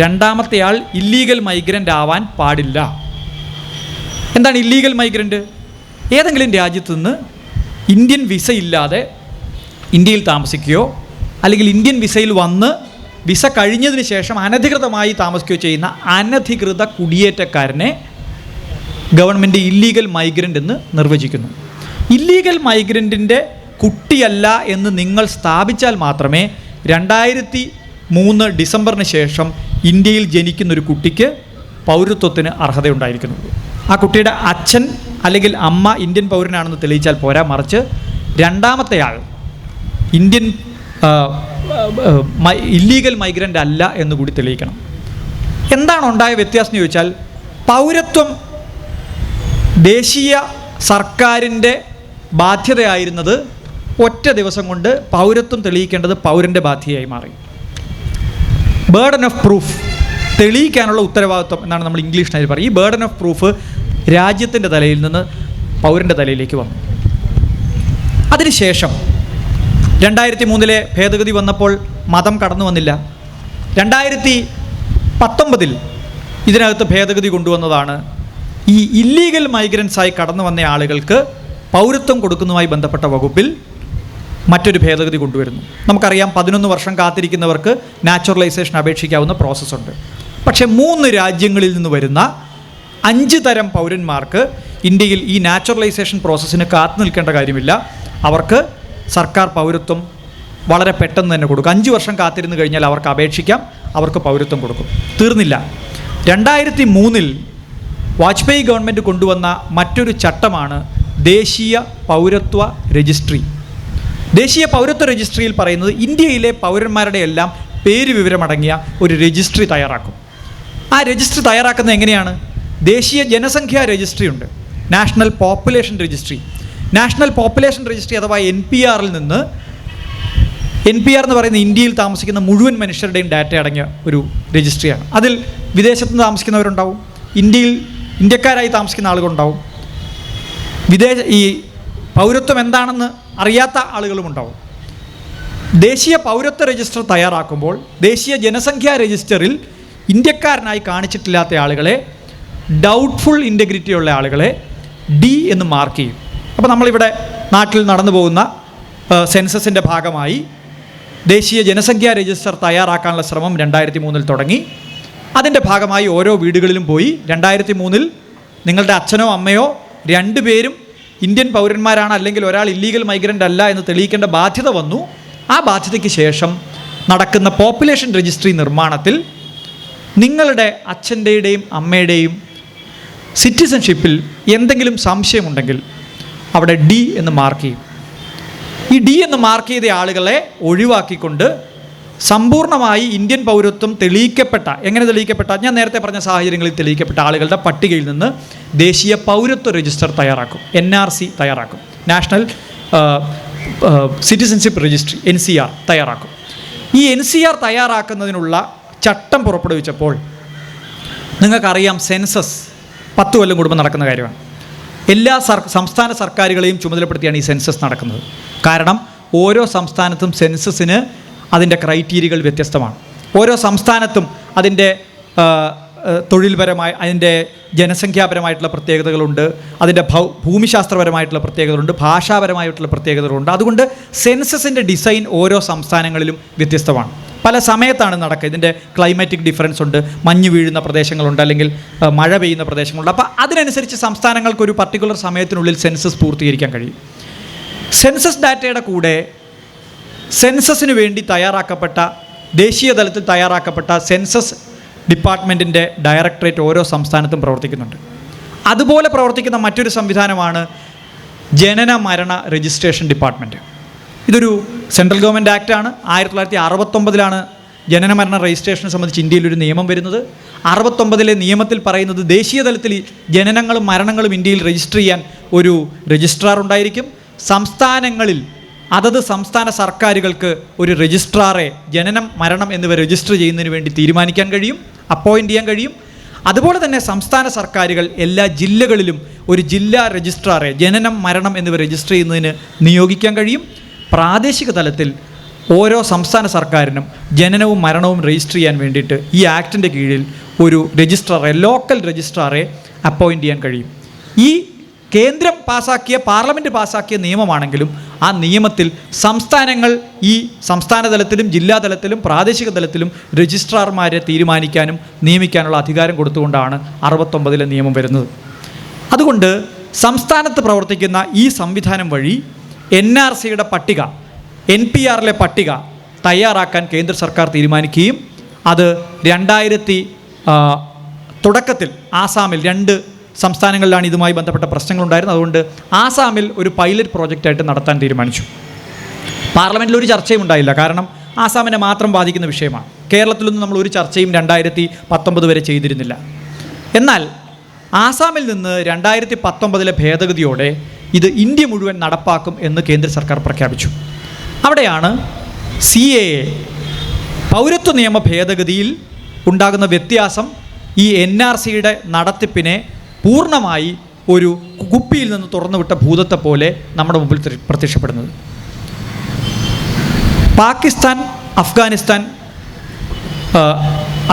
രണ്ടാമത്തെ ആൾ ഇല്ലീഗൽ മൈഗ്രൻ്റ് ആവാൻ പാടില്ല. എന്താണ് ഇല്ലീഗൽ മൈഗ്രൻ്റ്? ഏതെങ്കിലും രാജ്യത്തു നിന്ന് ഇന്ത്യൻ വിസ ഇല്ലാതെ ഇന്ത്യയിൽ താമസിക്കുകയോ അല്ലെങ്കിൽ ഇന്ത്യൻ വിസയിൽ വന്ന് വിസ കഴിഞ്ഞതിന് ശേഷം അനധികൃതമായി താമസിക്കുകയോ ചെയ്യുന്ന അനധികൃത കുടിയേറ്റക്കാരനെ ഗവൺമെൻറ് ഇല്ലീഗൽ മൈഗ്രൻ്റ് എന്ന് നിർവചിക്കുന്നു. ഇല്ലീഗൽ മൈഗ്രൻറ്റിൻ്റെ കുട്ടിയല്ല എന്ന് നിങ്ങൾ സ്ഥാപിച്ചാൽ മാത്രമേ 2003 ഡിസംബറിന് ശേഷം ഇന്ത്യയിൽ ജനിക്കുന്നൊരു കുട്ടിക്ക് പൗരത്വത്തിന് അർഹതയുണ്ടായിരിക്കുന്നുള്ളൂ. ആ കുട്ടിയുടെ അച്ഛൻ അല്ലെങ്കിൽ അമ്മ ഇന്ത്യൻ പൗരനാണെന്ന് തെളിയിച്ചാൽ പോരാ, മറിച്ച് രണ്ടാമത്തെ ആൾ ഇന്ത്യൻ ഇല്ലീഗൽ മൈഗ്രൻ്റ് അല്ല എന്നുകൂടി തെളിയിക്കണം. എന്താണ് ഉണ്ടായ വ്യത്യാസം എന്ന് ചോദിച്ചാൽ, പൗരത്വം ദേശീയ സർക്കാരിൻ്റെ ബാധ്യതയായിരുന്നത് ഒറ്റ ദിവസം കൊണ്ട് പൗരത്വം തെളിയിക്കേണ്ടത് പൗരൻ്റെ ബാധ്യതയായി മാറി. ബേർഡൻ ഓഫ് പ്രൂഫ്, തെളിയിക്കാനുള്ള ഉത്തരവാദിത്വം എന്നാണ് നമ്മൾ ഇംഗ്ലീഷിനായി പറയും. ഈ ബേർഡൻ ഓഫ് പ്രൂഫ് രാജ്യത്തിൻ്റെ തലയിൽ നിന്ന് പൗരൻ്റെ തലയിലേക്ക് വന്നു. അതിനുശേഷം 2003 ഭേദഗതി വന്നപ്പോൾ മതം കടന്നു വന്നില്ല. 2019 ഇതിനകത്ത് ഭേദഗതി കൊണ്ടുവന്നതാണ് ഈ ഇല്ലീഗൽ മൈഗ്രൻസായി കടന്നു വന്ന ആളുകൾക്ക് പൗരത്വം കൊടുക്കുന്നതുമായി ബന്ധപ്പെട്ട വകുപ്പിൽ മറ്റൊരു ഭേദഗതി കൊണ്ടുവരുന്നു. നമുക്കറിയാം 11 വർഷം കാത്തിരിക്കുന്നവർക്ക് നാച്ചുറലൈസേഷൻ അപേക്ഷിക്കാവുന്ന പ്രോസസ്സുണ്ട്. പക്ഷേ 3 രാജ്യങ്ങളിൽ നിന്ന് വരുന്ന 5 തരം പൗരന്മാർക്ക് ഇന്ത്യയിൽ ഈ നാച്ചുറലൈസേഷൻ പ്രോസസ്സിന് കാത്തു നിൽക്കേണ്ട കാര്യമില്ല. അവർക്ക് സർക്കാർ പൗരത്വം വളരെ പെട്ടെന്ന് തന്നെ കൊടുക്കും. 5 വർഷം കാത്തിരുന്ന് കഴിഞ്ഞാൽ അവർക്ക് അപേക്ഷിക്കാം, അവർക്ക് പൗരത്വം കൊടുക്കും. തീർന്നില്ല. 2003 വാജ്പേയി ഗവൺമെൻറ് കൊണ്ടുവന്ന മറ്റൊരു ചട്ടമാണ് ദേശീയ പൗരത്വ രജിസ്ട്രി. ദേശീയ പൗരത്വ രജിസ്ട്രിയിൽ പറയുന്നത് ഇന്ത്യയിലെ പൗരന്മാരുടെ എല്ലാം പേര് വിവരമടങ്ങിയ ഒരു രജിസ്ട്രി തയ്യാറാക്കും. ആ രജിസ്ട്രി തയ്യാറാക്കുന്നത് എങ്ങനെയാണ്? ദേശീയ ജനസംഖ്യാ രജിസ്ട്രി ഉണ്ട്, national population registry. National population registry അഥവാ NPR നിന്ന്, NPR എന്ന് പറയുന്ന ഇന്ത്യയിൽ താമസിക്കുന്ന മുഴുവൻ മനുഷ്യരുടെയും ഡാറ്റ അടങ്ങിയ ഒരു രജിസ്ട്രിയാണ്. അതിൽ വിദേശത്ത് നിന്ന് താമസിക്കുന്നവരുണ്ടാവും, ഇന്ത്യക്കാരായി താമസിക്കുന്ന ആളുകളുണ്ടാവും, ഈ പൗരത്വം എന്താണെന്ന് അറിയാത്ത ആളുകളുമുണ്ടാവും. ദേശീയ പൗരത്വ രജിസ്റ്റർ തയ്യാറാക്കുമ്പോൾ ദേശീയ ജനസംഖ്യാ രജിസ്റ്ററിൽ ഇന്ത്യക്കാരനായി കാണിച്ചിട്ടില്ലാത്ത ആളുകളെ, ഡൗട്ട്ഫുൾ ഇൻറ്റഗ്രിറ്റിയുള്ള ആളുകളെ D എന്ന് മാർക്ക് ചെയ്യും. അപ്പോൾ നമ്മളിവിടെ നാട്ടിൽ നടന്നു പോകുന്ന സെൻസസിൻ്റെ ഭാഗമായി ദേശീയ ജനസംഖ്യാ രജിസ്റ്റർ തയ്യാറാക്കാനുള്ള ശ്രമം 2003 തുടങ്ങി. അതിൻ്റെ ഭാഗമായി ഓരോ വീടുകളിലും പോയി 2003 നിങ്ങളുടെ അച്ഛനോ അമ്മയോ 2 പേരും ഇന്ത്യൻ പൗരന്മാരാണ്, അല്ലെങ്കിൽ ഒരാൾ ഇല്ലീഗൽ മൈഗ്രൻ്റ് അല്ല എന്ന് തെളിയിക്കേണ്ട ബാധ്യത വന്നു. ആ ബാധ്യതയ്ക്ക് ശേഷം നടക്കുന്ന പോപ്പുലേഷൻ രജിസ്ട്രി നിർമ്മാണത്തിൽ നിങ്ങളുടെ അച്ഛൻ്റെയും അമ്മയുടെയും സിറ്റിസൺഷിപ്പിൽ എന്തെങ്കിലും സംശയമുണ്ടെങ്കിൽ അവിടെ D എന്ന് മാർക്ക് ചെയ്യും. ഈ D എന്ന് മാർക്ക് ചെയ്ത ആളുകളെ ഒഴിവാക്കിക്കൊണ്ട് സമ്പൂർണ്ണമായി ഇന്ത്യൻ പൗരത്വം തെളിയിക്കപ്പെട്ട, എങ്ങനെ തെളിയിക്കപ്പെട്ട, ഞാൻ നേരത്തെ പറഞ്ഞ സാഹചര്യങ്ങളിൽ തെളിയിക്കപ്പെട്ട ആളുകളുടെ പട്ടികയിൽ നിന്ന് ദേശീയ പൗരത്വ രജിസ്റ്റർ തയ്യാറാക്കും, NRC തയ്യാറാക്കും, നാഷണൽ സിറ്റിസൺഷിപ്പ് രജിസ്ട്രി NCR തയ്യാറാക്കും. ഈ NCR തയ്യാറാക്കുന്നതിനുള്ള ചട്ടം പുറപ്പെടുവിച്ചപ്പോൾ നിങ്ങൾക്കറിയാം, സെൻസസ് 10 കൊല്ലം കൂടുമ്പോൾ നടക്കുന്ന കാര്യമാണ്. എല്ലാ സംസ്ഥാന സർക്കാരുകളെയും ചുമതലപ്പെടുത്തിയാണ് ഈ സെൻസസ് നടക്കുന്നത്. കാരണം ഓരോ സംസ്ഥാനത്തും സെൻസസിന് അതിൻ്റെ ക്രൈറ്റീരിയകൾ വ്യത്യസ്തമാണ്. ഓരോ സംസ്ഥാനത്തും അതിൻ്റെ തൊഴിൽപരമായ, അതിൻ്റെ ജനസംഖ്യാപരമായിട്ടുള്ള പ്രത്യേകതകളുണ്ട്, അതിൻ്റെ ഭൂമിശാസ്ത്രപരമായിട്ടുള്ള പ്രത്യേകതകളുണ്ട്, ഭാഷാപരമായിട്ടുള്ള പ്രത്യേകതകളുണ്ട്. അതുകൊണ്ട് സെൻസസിൻ്റെ ഡിസൈൻ ഓരോ സംസ്ഥാനങ്ങളിലും വ്യത്യസ്തമാണ്. പല സമയത്താണ് നടക്കുക. ഇതിൻ്റെ ക്ലൈമാറ്റിക് ഡിഫറൻസ് ഉണ്ട്, മഞ്ഞ് വീഴുന്ന പ്രദേശങ്ങളുണ്ട്, അല്ലെങ്കിൽ മഴ പെയ്യുന്ന പ്രദേശങ്ങളുണ്ട്. അപ്പോൾ അതിനനുസരിച്ച് സംസ്ഥാനങ്ങൾക്ക് ഒരു പർട്ടിക്കുലർ സമയത്തിനുള്ളിൽ സെൻസസ് പൂർത്തീകരിക്കാൻ കഴിയും. സെൻസസ് ഡാറ്റയുടെ കൂടെ സെൻസസിന് വേണ്ടി തയ്യാറാക്കപ്പെട്ട, ദേശീയ തലത്തിൽ തയ്യാറാക്കപ്പെട്ട സെൻസസ് ഡിപ്പാർട്ട്മെൻറ്റിൻ്റെ ഡയറക്ടറേറ്റ് ഓരോ സംസ്ഥാനത്തും പ്രവർത്തിക്കുന്നുണ്ട്. അതുപോലെ പ്രവർത്തിക്കുന്ന മറ്റൊരു സംവിധാനമാണ് ജനന മരണ രജിസ്ട്രേഷൻ ഡിപ്പാർട്ട്മെൻറ്റ്. ഇതൊരു സെൻട്രൽ ഗവൺമെൻറ് ആക്റ്റാണ്. 1969 ജനന മരണ രജിസ്ട്രേഷനെ സംബന്ധിച്ച് ഇന്ത്യയിലൊരു നിയമം വരുന്നത്. 69 നിയമത്തിൽ പറയുന്നത് ദേശീയ തലത്തിൽ ജനനങ്ങളും മരണങ്ങളും ഇന്ത്യയിൽ രജിസ്റ്റർ ചെയ്യാൻ ഒരു രജിസ്ട്രാർ ഉണ്ടായിരിക്കും. സംസ്ഥാനങ്ങളിൽ അതത് സംസ്ഥാന സർക്കാരുകൾക്ക് ഒരു രജിസ്ട്രാറെ ജനനം മരണം എന്നിവ രജിസ്റ്റർ ചെയ്യുന്നതിന് വേണ്ടി തീരുമാനിക്കാൻ കഴിയും, അപ്പോയിൻ്റ് ചെയ്യാൻ കഴിയും. അതുപോലെ തന്നെ സംസ്ഥാന സർക്കാരുകൾ എല്ലാ ജില്ലകളിലും ഒരു ജില്ലാ രജിസ്ട്രാറെ ജനനം മരണം എന്നിവ രജിസ്റ്റർ ചെയ്യുന്നതിന് നിയോഗിക്കാൻ കഴിയും. പ്രാദേശിക തലത്തിൽ ഓരോ സംസ്ഥാന സർക്കാരിനും ജനനവും മരണവും രജിസ്റ്റർ ചെയ്യാൻ വേണ്ടിയിട്ട് ഈ ആക്ടിൻ്റെ കീഴിൽ ഒരു രജിസ്ട്രാറെ, ലോക്കൽ രജിസ്ട്രാറെ അപ്പോയിൻ്റ് ചെയ്യാൻ കഴിയും. ഈ കേന്ദ്രം പാസാക്കിയ, പാർലമെൻറ്റ് പാസാക്കിയ നിയമമാണെങ്കിലും ആ നിയമത്തിൽ സംസ്ഥാനങ്ങൾ ഈ സംസ്ഥാന തലത്തിലും ജില്ലാ തലത്തിലും പ്രാദേശിക തലത്തിലും രജിസ്ട്രാർമാരെ തീരുമാനിക്കാനും നിയമിക്കാനുള്ള അധികാരം കൊടുത്തുകൊണ്ടാണ് 69 നിയമം വരുന്നത്. അതുകൊണ്ട് സംസ്ഥാനത്ത് പ്രവർത്തിക്കുന്ന ഈ സംവിധാനം വഴി NRCയുടെ പട്ടിക, NPRലെ പട്ടിക തയ്യാറാക്കാൻ കേന്ദ്ര സർക്കാർ തീരുമാനിക്കുകയും അത് 2000 തുടക്കത്തിൽ ആസാമിൽ 2 സംസ്ഥാനങ്ങളിലാണ് ഇതുമായി ബന്ധപ്പെട്ട പ്രശ്നങ്ങളുണ്ടായിരുന്നത്. അതുകൊണ്ട് ആസാമിൽ ഒരു പൈലറ്റ് പ്രോജക്റ്റായിട്ട് നടത്താൻ തീരുമാനിച്ചു. പാർലമെൻറ്റിൽ ഒരു ചർച്ചയും ഉണ്ടായില്ല, കാരണം ആസാമിനെ മാത്രം ബാധിക്കുന്ന വിഷയമാണ്. കേരളത്തിലൊന്നും നമ്മൾ ഒരു ചർച്ചയും 2019 വരെ ചെയ്തിരുന്നില്ല. എന്നാൽ ആസാമിൽ നിന്ന് 2019 ഭേദഗതിയോടെ ഇത് ഇന്ത്യ മുഴുവൻ നടപ്പാക്കും എന്ന് കേന്ദ്ര സർക്കാർ പ്രഖ്യാപിച്ചു. അവിടെയാണ് CAA പൗരത്വ നിയമ ഭേദഗതിയിൽ ഉണ്ടാകുന്ന വ്യത്യാസം ഈ NRCയുടെ നടത്തിപ്പിനെ പൂർണ്ണമായി ഒരു കുപ്പിയിൽ നിന്ന് തുറന്നുവിട്ട ഭൂതത്തെ പോലെ നമ്മുടെ മുമ്പിൽ പ്രത്യക്ഷപ്പെടുന്നത്. പാകിസ്ഥാൻ, അഫ്ഗാനിസ്ഥാൻ,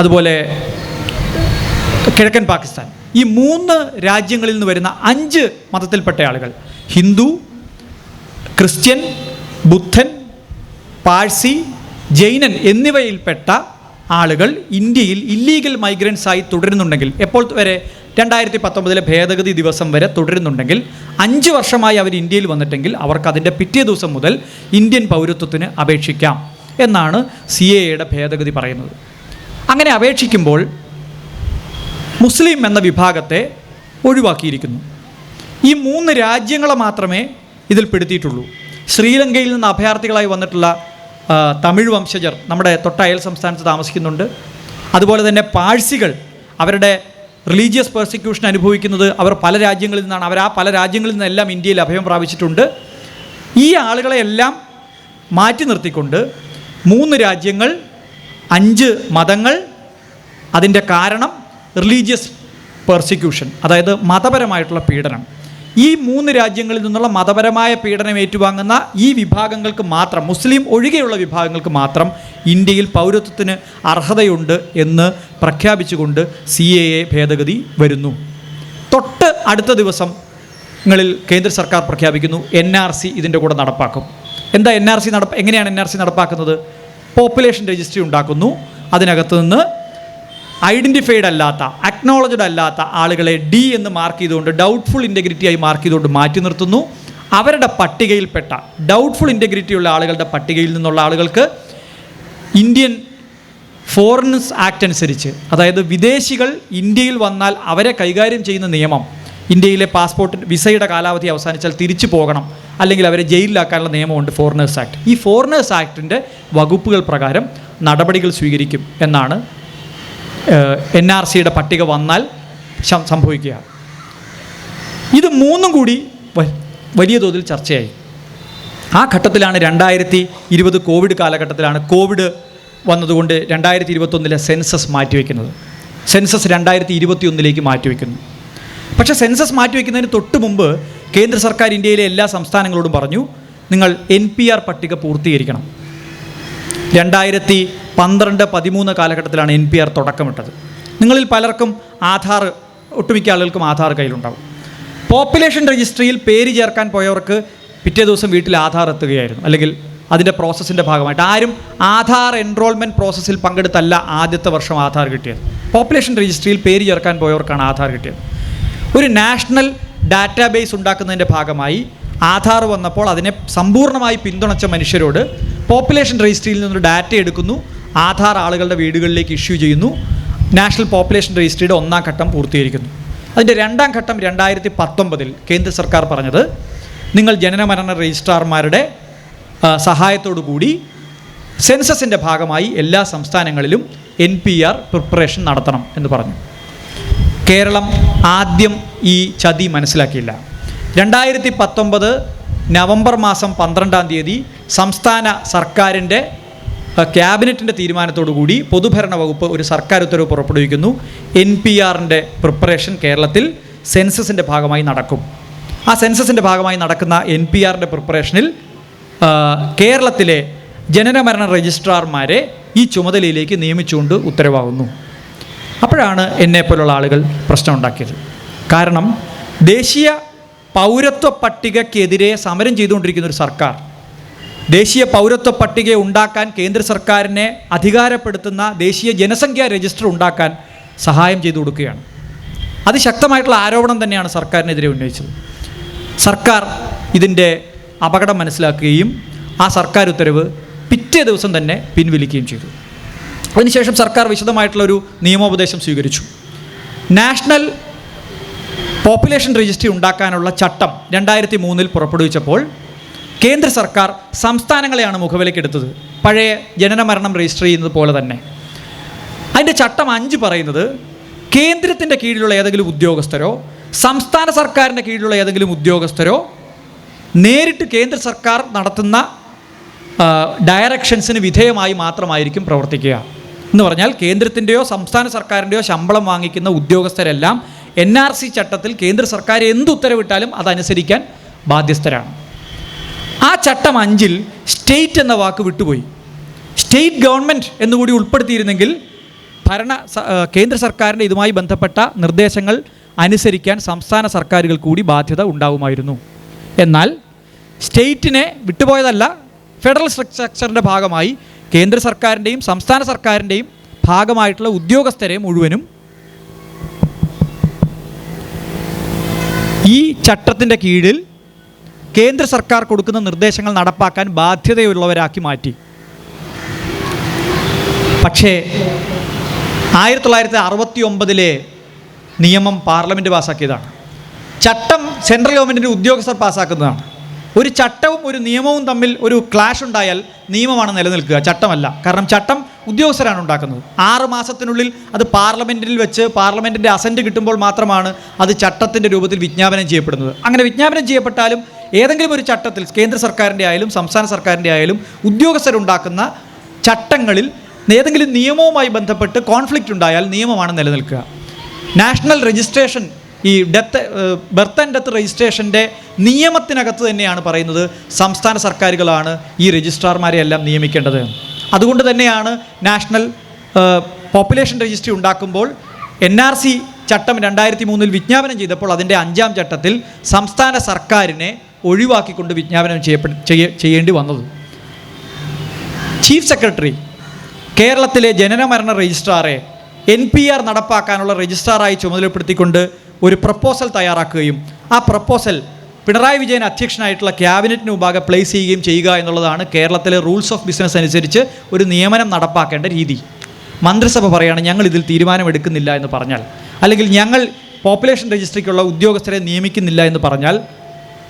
അതുപോലെ കിഴക്കൻ പാകിസ്ഥാൻ, ഈ 3 രാജ്യങ്ങളിൽ നിന്ന് വരുന്ന 5 മതത്തിൽപ്പെട്ട ആളുകൾ, ഹിന്ദു, ക്രിസ്ത്യൻ, ബുദ്ധൻ, പാഴ്സി, ജൈനൻ എന്നിവയിൽപ്പെട്ട ആളുകൾ ഇന്ത്യയിൽ ഇല്ലീഗൽ മൈഗ്രൻസായി തുടരുന്നുണ്ടെങ്കിൽ, എപ്പോൾ വരെ 2019 ഭേദഗതി ദിവസം വരെ തുടരുന്നുണ്ടെങ്കിൽ, 5 വർഷമായി അവർ ഇന്ത്യയിൽ വന്നിട്ടെങ്കിൽ അവർക്ക് അതിൻ്റെ പിറ്റേ ദിവസം മുതൽ ഇന്ത്യൻ പൗരത്വത്തിന് അപേക്ഷിക്കാം എന്നാണ് CAAയുടെ ഭേദഗതി പറയുന്നത്. അങ്ങനെ അപേക്ഷിക്കുമ്പോൾ മുസ്ലിം എന്ന വിഭാഗത്തെ ഒഴിവാക്കിയിരിക്കുന്നു. ഈ 3 രാജ്യങ്ങളെ മാത്രമേ ഇതിൽ പെടുത്തിയിട്ടുള്ളൂ. ശ്രീലങ്കയിൽ നിന്ന് അഭയാർത്ഥികളായി വന്നിട്ടുള്ള തമിഴ് വംശജർ നമ്മുടെ തൊട്ടയൽ സംസ്ഥാനത്ത് താമസിക്കുന്നുണ്ട്. അതുപോലെ തന്നെ പാഴ്സികൾ, അവരുടെ റിലീജിയസ് പെർസിക്യൂഷൻ അനുഭവിക്കുന്നത് അവർ പല രാജ്യങ്ങളിൽ നിന്നാണ്. അവർ ആ പല രാജ്യങ്ങളിൽ നിന്നെല്ലാം ഇന്ത്യയിൽ അഭയം പ്രാപിച്ചിട്ടുണ്ട്. ഈ ആളുകളെയെല്ലാം മാറ്റി നിർത്തിക്കൊണ്ട് 3 രാജ്യങ്ങൾ, 5 മതങ്ങൾ, അതിൻ്റെ കാരണം റിലീജിയസ് പെർസിക്യൂഷൻ, അതായത് മതപരമായിട്ടുള്ള പീഡനം. ഈ 3 രാജ്യങ്ങളിൽ നിന്നുള്ള മതപരമായ പീഡനം ഏറ്റുവാങ്ങുന്ന ഈ വിഭാഗങ്ങൾക്ക് മാത്രം, മുസ്ലിം ഒഴികെയുള്ള വിഭാഗങ്ങൾക്ക് മാത്രം ഇന്ത്യയിൽ പൗരത്വത്തിന് അർഹതയുണ്ട് എന്ന് പ്രഖ്യാപിച്ചുകൊണ്ട് CAA ഭേദഗതി വരുന്നു. തൊട്ട് അടുത്ത ദിവസങ്ങളിൽ കേന്ദ്ര സർക്കാർ പ്രഖ്യാപിക്കുന്നു NRC ഇതിൻ്റെ കൂടെ നടപ്പാക്കും. എന്താ NRC എങ്ങനെയാണ് NRC നടപ്പാക്കുന്നത്? പോപ്പുലേഷൻ രജിസ്ട്രി ഉണ്ടാക്കുന്നു. അതിനകത്ത് നിന്ന് ഐഡൻറ്റിഫൈഡ് അല്ലാത്ത, അക്നോളജ്ഡ് അല്ലാത്ത ആളുകളെ D എന്ന് മാർക്ക് ചെയ്തുകൊണ്ട്, ഡൗട്ട്ഫുൾ ഇൻറ്റഗ്രിറ്റിയായി മാർക്ക് ചെയ്തുകൊണ്ട് മാറ്റി നിർത്തുന്നു. അവരുടെ പട്ടികയിൽപ്പെട്ട ഡൗട്ട്ഫുൾ ഇൻറ്റഗ്രിറ്റിയുള്ള ആളുകളുടെ പട്ടികയിൽ നിന്നുള്ള ആളുകൾക്ക് ഇന്ത്യൻ ഫോറിനേഴ്സ് ആക്ട് അനുസരിച്ച്, അതായത് വിദേശികൾ ഇന്ത്യയിൽ വന്നാൽ അവരെ കൈകാര്യം ചെയ്യുന്ന നിയമം, ഇന്ത്യയിലെ പാസ്പോർട്ട് വിസയുടെ കാലാവധി അവസാനിച്ചാൽ തിരിച്ചു പോകണം, അല്ലെങ്കിൽ അവരെ ജയിലിലാക്കാനുള്ള നിയമമുണ്ട്, ഫോറിനേഴ്സ് ആക്ട്. ഈ ഫോറിനേഴ്സ് ആക്ടിൻ്റെ വകുപ്പുകൾ പ്രകാരം നടപടികൾ സ്വീകരിക്കും എന്നാണ് NRCയുടെ പട്ടിക വന്നാൽ സംഭവിക്കുക. ഇത് 3 കൂടി വലിയ തോതിൽ ചർച്ചയായി. ആ ഘട്ടത്തിലാണ് 2020 കോവിഡ് കാലഘട്ടത്തിലാണ്, കോവിഡ് വന്നതുകൊണ്ട് 2021 സെൻസസ് മാറ്റിവെക്കുന്നത്. സെൻസസ് 2021 മാറ്റിവെക്കുന്നു. പക്ഷേ സെൻസസ് മാറ്റിവെക്കുന്നതിന് തൊട്ട് മുമ്പ് കേന്ദ്ര സർക്കാർ ഇന്ത്യയിലെ എല്ലാ സംസ്ഥാനങ്ങളോടും പറഞ്ഞു, നിങ്ങൾ NPR പട്ടിക പൂർത്തീകരിക്കണം. 2012-13 കാലഘട്ടത്തിലാണ് NPR തുടക്കമിട്ടത്. നിങ്ങളിൽ പലർക്കും ആധാർ, ഒട്ടുമിക്ക ആളുകൾക്കും ആധാർ കയ്യിലുണ്ടാകും. പോപ്പുലേഷൻ രജിസ്ട്രിയിൽ പേര് ചേർക്കാൻ പോയവർക്ക് പിറ്റേ ദിവസം വീട്ടിൽ ആധാർ എത്തുകയായിരുന്നു, അല്ലെങ്കിൽ അതിൻ്റെ പ്രോസസ്സിൻ്റെ ഭാഗമായിട്ട്. ആരും ആധാർ എൻറോൾമെൻറ്റ് പ്രോസസ്സിൽ പങ്കെടുത്തല്ല ആദ്യത്തെ വർഷം ആധാർ കിട്ടിയത്. പോപ്പുലേഷൻ രജിസ്ട്രിയിൽ പേര് ചേർക്കാൻ പോയവർക്കാണ് ആധാർ കിട്ടിയത്. ഒരു നാഷണൽ ഡാറ്റാബേസ് ഉണ്ടാക്കുന്നതിൻ്റെ ഭാഗമായി ആധാർ വന്നപ്പോൾ അതിനെ സമ്പൂർണ്ണമായി പിന്തുണച്ച മനുഷ്യരോട് പോപ്പുലേഷൻ രജിസ്ട്രിയിൽ നിന്നൊരു ഡാറ്റ എടുക്കുന്നു, ആധാർ ആളുകളുടെ വീടുകളിലേക്ക് ഇഷ്യൂ ചെയ്യുന്നു. നാഷണൽ പോപ്പുലേഷൻ രജിസ്ട്രിയുടെ 1ാം ഘട്ടം പൂർത്തീകരിക്കുന്നു. അതിൻ്റെ 2ാം ഘട്ടം 2019 കേന്ദ്ര സർക്കാർ പറഞ്ഞത്, നിങ്ങൾ ജനനമരണ രജിസ്ട്രാർമാരുടെ സഹായത്തോടു കൂടി സെൻസസിൻ്റെ ഭാഗമായി എല്ലാ സംസ്ഥാനങ്ങളിലും NPR പ്രിപ്പറേഷൻ നടത്തണം എന്ന് പറഞ്ഞു. കേരളം ആദ്യം ഈ ചതി മനസ്സിലാക്കിയില്ല. 2019 നവംബർ മാസം 12-ാം തീയതി സംസ്ഥാന സർക്കാരിൻ്റെ ക്യാബിനറ്റിൻ്റെ തീരുമാനത്തോടുകൂടി പൊതുഭരണ വകുപ്പ് ഒരു സർക്കാർ ഉത്തരവ് പുറപ്പെടുവിക്കുന്നു. NPRൻ്റെ പ്രിപ്പറേഷൻ കേരളത്തിൽ സെൻസസിൻ്റെ ഭാഗമായി നടക്കും. ആ സെൻസസിൻ്റെ ഭാഗമായി നടക്കുന്ന NPRൻ്റെ പ്രിപ്പറേഷനിൽ കേരളത്തിലെ ജനനമരണ രജിസ്ട്രാർമാരെ ഈ ചുമതലയിലേക്ക് നിയമിച്ചുകൊണ്ട് ഉത്തരവാകുന്നു. അപ്പോഴാണ് എന്നെപ്പോലുള്ള ആളുകൾ പ്രശ്നമുണ്ടാക്കിയത്. കാരണം ദേശീയ പൗരത്വ പട്ടികയ്ക്കെതിരെ സമരം ചെയ്തുകൊണ്ടിരിക്കുന്ന ഒരു സർക്കാർ ദേശീയ പൗരത്വ പട്ടിക ഉണ്ടാക്കാൻ കേന്ദ്ര സർക്കാരിനെ അധികാരപ്പെടുത്തുന്ന ദേശീയ ജനസംഖ്യാ രജിസ്റ്റർ ഉണ്ടാക്കാൻ സഹായം ചെയ്തു കൊടുക്കുകയാണ്. അതിശക്തമായിട്ടുള്ള ആരോപണം തന്നെയാണ് സർക്കാരിനെതിരെ ഉന്നയിച്ചത്. സർക്കാർ ഇതിൻ്റെ അപകടം മനസ്സിലാക്കുകയും ആ സർക്കാർ ഉത്തരവ് പിറ്റേ ദിവസം തന്നെ പിൻവലിക്കുകയും ചെയ്തു. അതിനുശേഷം സർക്കാർ വിശദമായിട്ടുള്ളൊരു നിയമോപദേശം സ്വീകരിച്ചു. നാഷണൽ പോപ്പുലേഷൻ രജിസ്ട്രി ഉണ്ടാക്കാനുള്ള ചട്ടം 2003 പുറപ്പെടുവിച്ചപ്പോൾ കേന്ദ്ര സർക്കാർ സംസ്ഥാനങ്ങളെയാണ് മുഖവിലക്കെടുത്തത്, പഴയ ജനനമരണം രജിസ്റ്റർ ചെയ്യുന്നത് പോലെ തന്നെ. അതിൻ്റെ ചട്ടം 5 പറയുന്നത്, കേന്ദ്രത്തിൻ്റെ കീഴിലുള്ള ഏതെങ്കിലും ഉദ്യോഗസ്ഥരോ സംസ്ഥാന സർക്കാരിൻ്റെ കീഴിലുള്ള ഏതെങ്കിലും ഉദ്യോഗസ്ഥരോ നേരിട്ട് കേന്ദ്ര സർക്കാർ നടത്തുന്ന ഡയറക്ഷൻസിന് വിധേയമായി മാത്രമായിരിക്കും പ്രവർത്തിക്കുക. എന്ന് പറഞ്ഞാൽ കേന്ദ്രത്തിൻ്റെയോ സംസ്ഥാന സർക്കാരിൻ്റെയോ ശമ്പളം വാങ്ങിക്കുന്ന ഉദ്യോഗസ്ഥരെല്ലാം NRC ചട്ടത്തിൽ കേന്ദ്ര സർക്കാർ എന്ത് ഉത്തരവിട്ടാലും അതനുസരിക്കാൻ ബാധ്യസ്ഥരാണ്. ആ ചട്ടം 5-ൽ സ്റ്റേറ്റ് എന്ന വാക്ക് വിട്ടുപോയി. സ്റ്റേറ്റ് ഗവൺമെൻറ് എന്നുകൂടി ഉൾപ്പെടുത്തിയിരുന്നെങ്കിൽ കേന്ദ്ര സർക്കാരിൻ്റെ ഇതുമായി ബന്ധപ്പെട്ട നിർദ്ദേശങ്ങൾ അനുസരിക്കാൻ സംസ്ഥാന സർക്കാരുകൾ കൂടി ബാധ്യത ഉണ്ടാവുമായിരുന്നു. എന്നാൽ സ്റ്റേറ്റിനെ വിട്ടുപോയതല്ല, ഫെഡറൽ സ്ട്രക്ചറിൻ്റെ ഭാഗമായി കേന്ദ്ര സർക്കാരിൻ്റെയും സംസ്ഥാന സർക്കാരിൻ്റെയും ഭാഗമായിട്ടുള്ള ഉദ്യോഗസ്ഥരെ മുഴുവനും ഈ ചട്ടത്തിൻ്റെ കീഴിൽ കേന്ദ്ര സർക്കാർ കൊടുക്കുന്ന നിർദ്ദേശങ്ങൾ നടപ്പാക്കാൻ ബാധ്യതയുള്ളവരാക്കി മാറ്റി. പക്ഷേ 1969 നിയമം പാർലമെൻറ്റ് പാസ്സാക്കിയതാണ്. ചട്ടം സെൻട്രൽ ഗവൺമെൻറ്റിൻ്റെ ഉദ്യോഗസ്ഥർ പാസ്സാക്കുന്നതാണ്. ഒരു ചട്ടവും ഒരു നിയമവും തമ്മിൽ ഒരു ക്ലാഷ് ഉണ്ടായാൽ നിയമമാണ് നിലനിൽക്കുക, ചട്ടമല്ല. കാരണം ചട്ടം ഉദ്യോഗസ്ഥരാണ് ഉണ്ടാക്കുന്നത്. 6 മാസത്തിനുള്ളിൽ അത് പാർലമെൻറ്റിൽ വെച്ച് പാർലമെൻറ്റിൻ്റെ അസൻറ്റ് കിട്ടുമ്പോൾ മാത്രമാണ് അത് ചട്ടത്തിൻ്റെ രൂപത്തിൽ വിജ്ഞാപനം ചെയ്യപ്പെടുന്നത്. അങ്ങനെ വിജ്ഞാപനം ചെയ്യപ്പെട്ടാലും ഏതെങ്കിലും ഒരു ചട്ടത്തിൽ കേന്ദ്ര സർക്കാരിൻ്റെ ആയാലും സംസ്ഥാന സർക്കാരിൻ്റെ ആയാലും ഉദ്യോഗസ്ഥരുണ്ടാക്കുന്ന ചട്ടങ്ങളിൽ ഏതെങ്കിലും നിയമവുമായി ബന്ധപ്പെട്ട് കോൺഫ്ലിക്റ്റ് ഉണ്ടായാൽ നിയമമാണ് നിലനിൽക്കുക. നാഷണൽ രജിസ്ട്രേഷൻ, ഈ ബർത്ത് ആൻഡ് ഡെത്ത് രജിസ്ട്രേഷൻ്റെ നിയമത്തിനകത്ത് തന്നെയാണ് പറയുന്നത് സംസ്ഥാന സർക്കാരുകളാണ് ഈ രജിസ്ട്രാർമാരെ എല്ലാം നിയമിക്കേണ്ടത്. അതുകൊണ്ട് തന്നെയാണ് നാഷണൽ പോപ്പുലേഷൻ രജിസ്ട്രി ഉണ്ടാക്കുമ്പോൾ NRC ചട്ടം 2003 വിജ്ഞാപനം ചെയ്തപ്പോൾ അതിൻ്റെ 5-ാം ചട്ടത്തിൽ സംസ്ഥാന സർക്കാരിനെ ഒഴിവാക്കിക്കൊണ്ട് വിജ്ഞാപനം ചെയ്യേണ്ടി വന്നത്. ചീഫ് സെക്രട്ടറി കേരളത്തിലെ ജനനമരണ രജിസ്ട്രാറെ NPR നടപ്പാക്കാനുള്ള രജിസ്ട്രാറായി ചുമതലപ്പെടുത്തിക്കൊണ്ട് ഒരു പ്രപ്പോസൽ തയ്യാറാക്കുകയും ആ പ്രപ്പോസൽ പിണറായി വിജയൻ അധ്യക്ഷനായിട്ടുള്ള ക്യാബിനറ്റിന് മുമ്പാകെ പ്ലേസ് ചെയ്യുകയും ചെയ്യുക എന്നുള്ളതാണ് കേരളത്തിലെ റൂൾസ് ഓഫ് ബിസിനസ് അനുസരിച്ച് ഒരു നിയമനം നടപ്പാക്കേണ്ട രീതി. മന്ത്രിസഭ പറയുകയാണ് ഞങ്ങൾ ഇതിൽ തീരുമാനമെടുക്കുന്നില്ല എന്ന് പറഞ്ഞാൽ, അല്ലെങ്കിൽ ഞങ്ങൾ പോപ്പുലേഷൻ രജിസ്ട്രിക്കുള്ള ഉദ്യോഗസ്ഥരെ നിയമിക്കുന്നില്ല എന്ന് പറഞ്ഞാൽ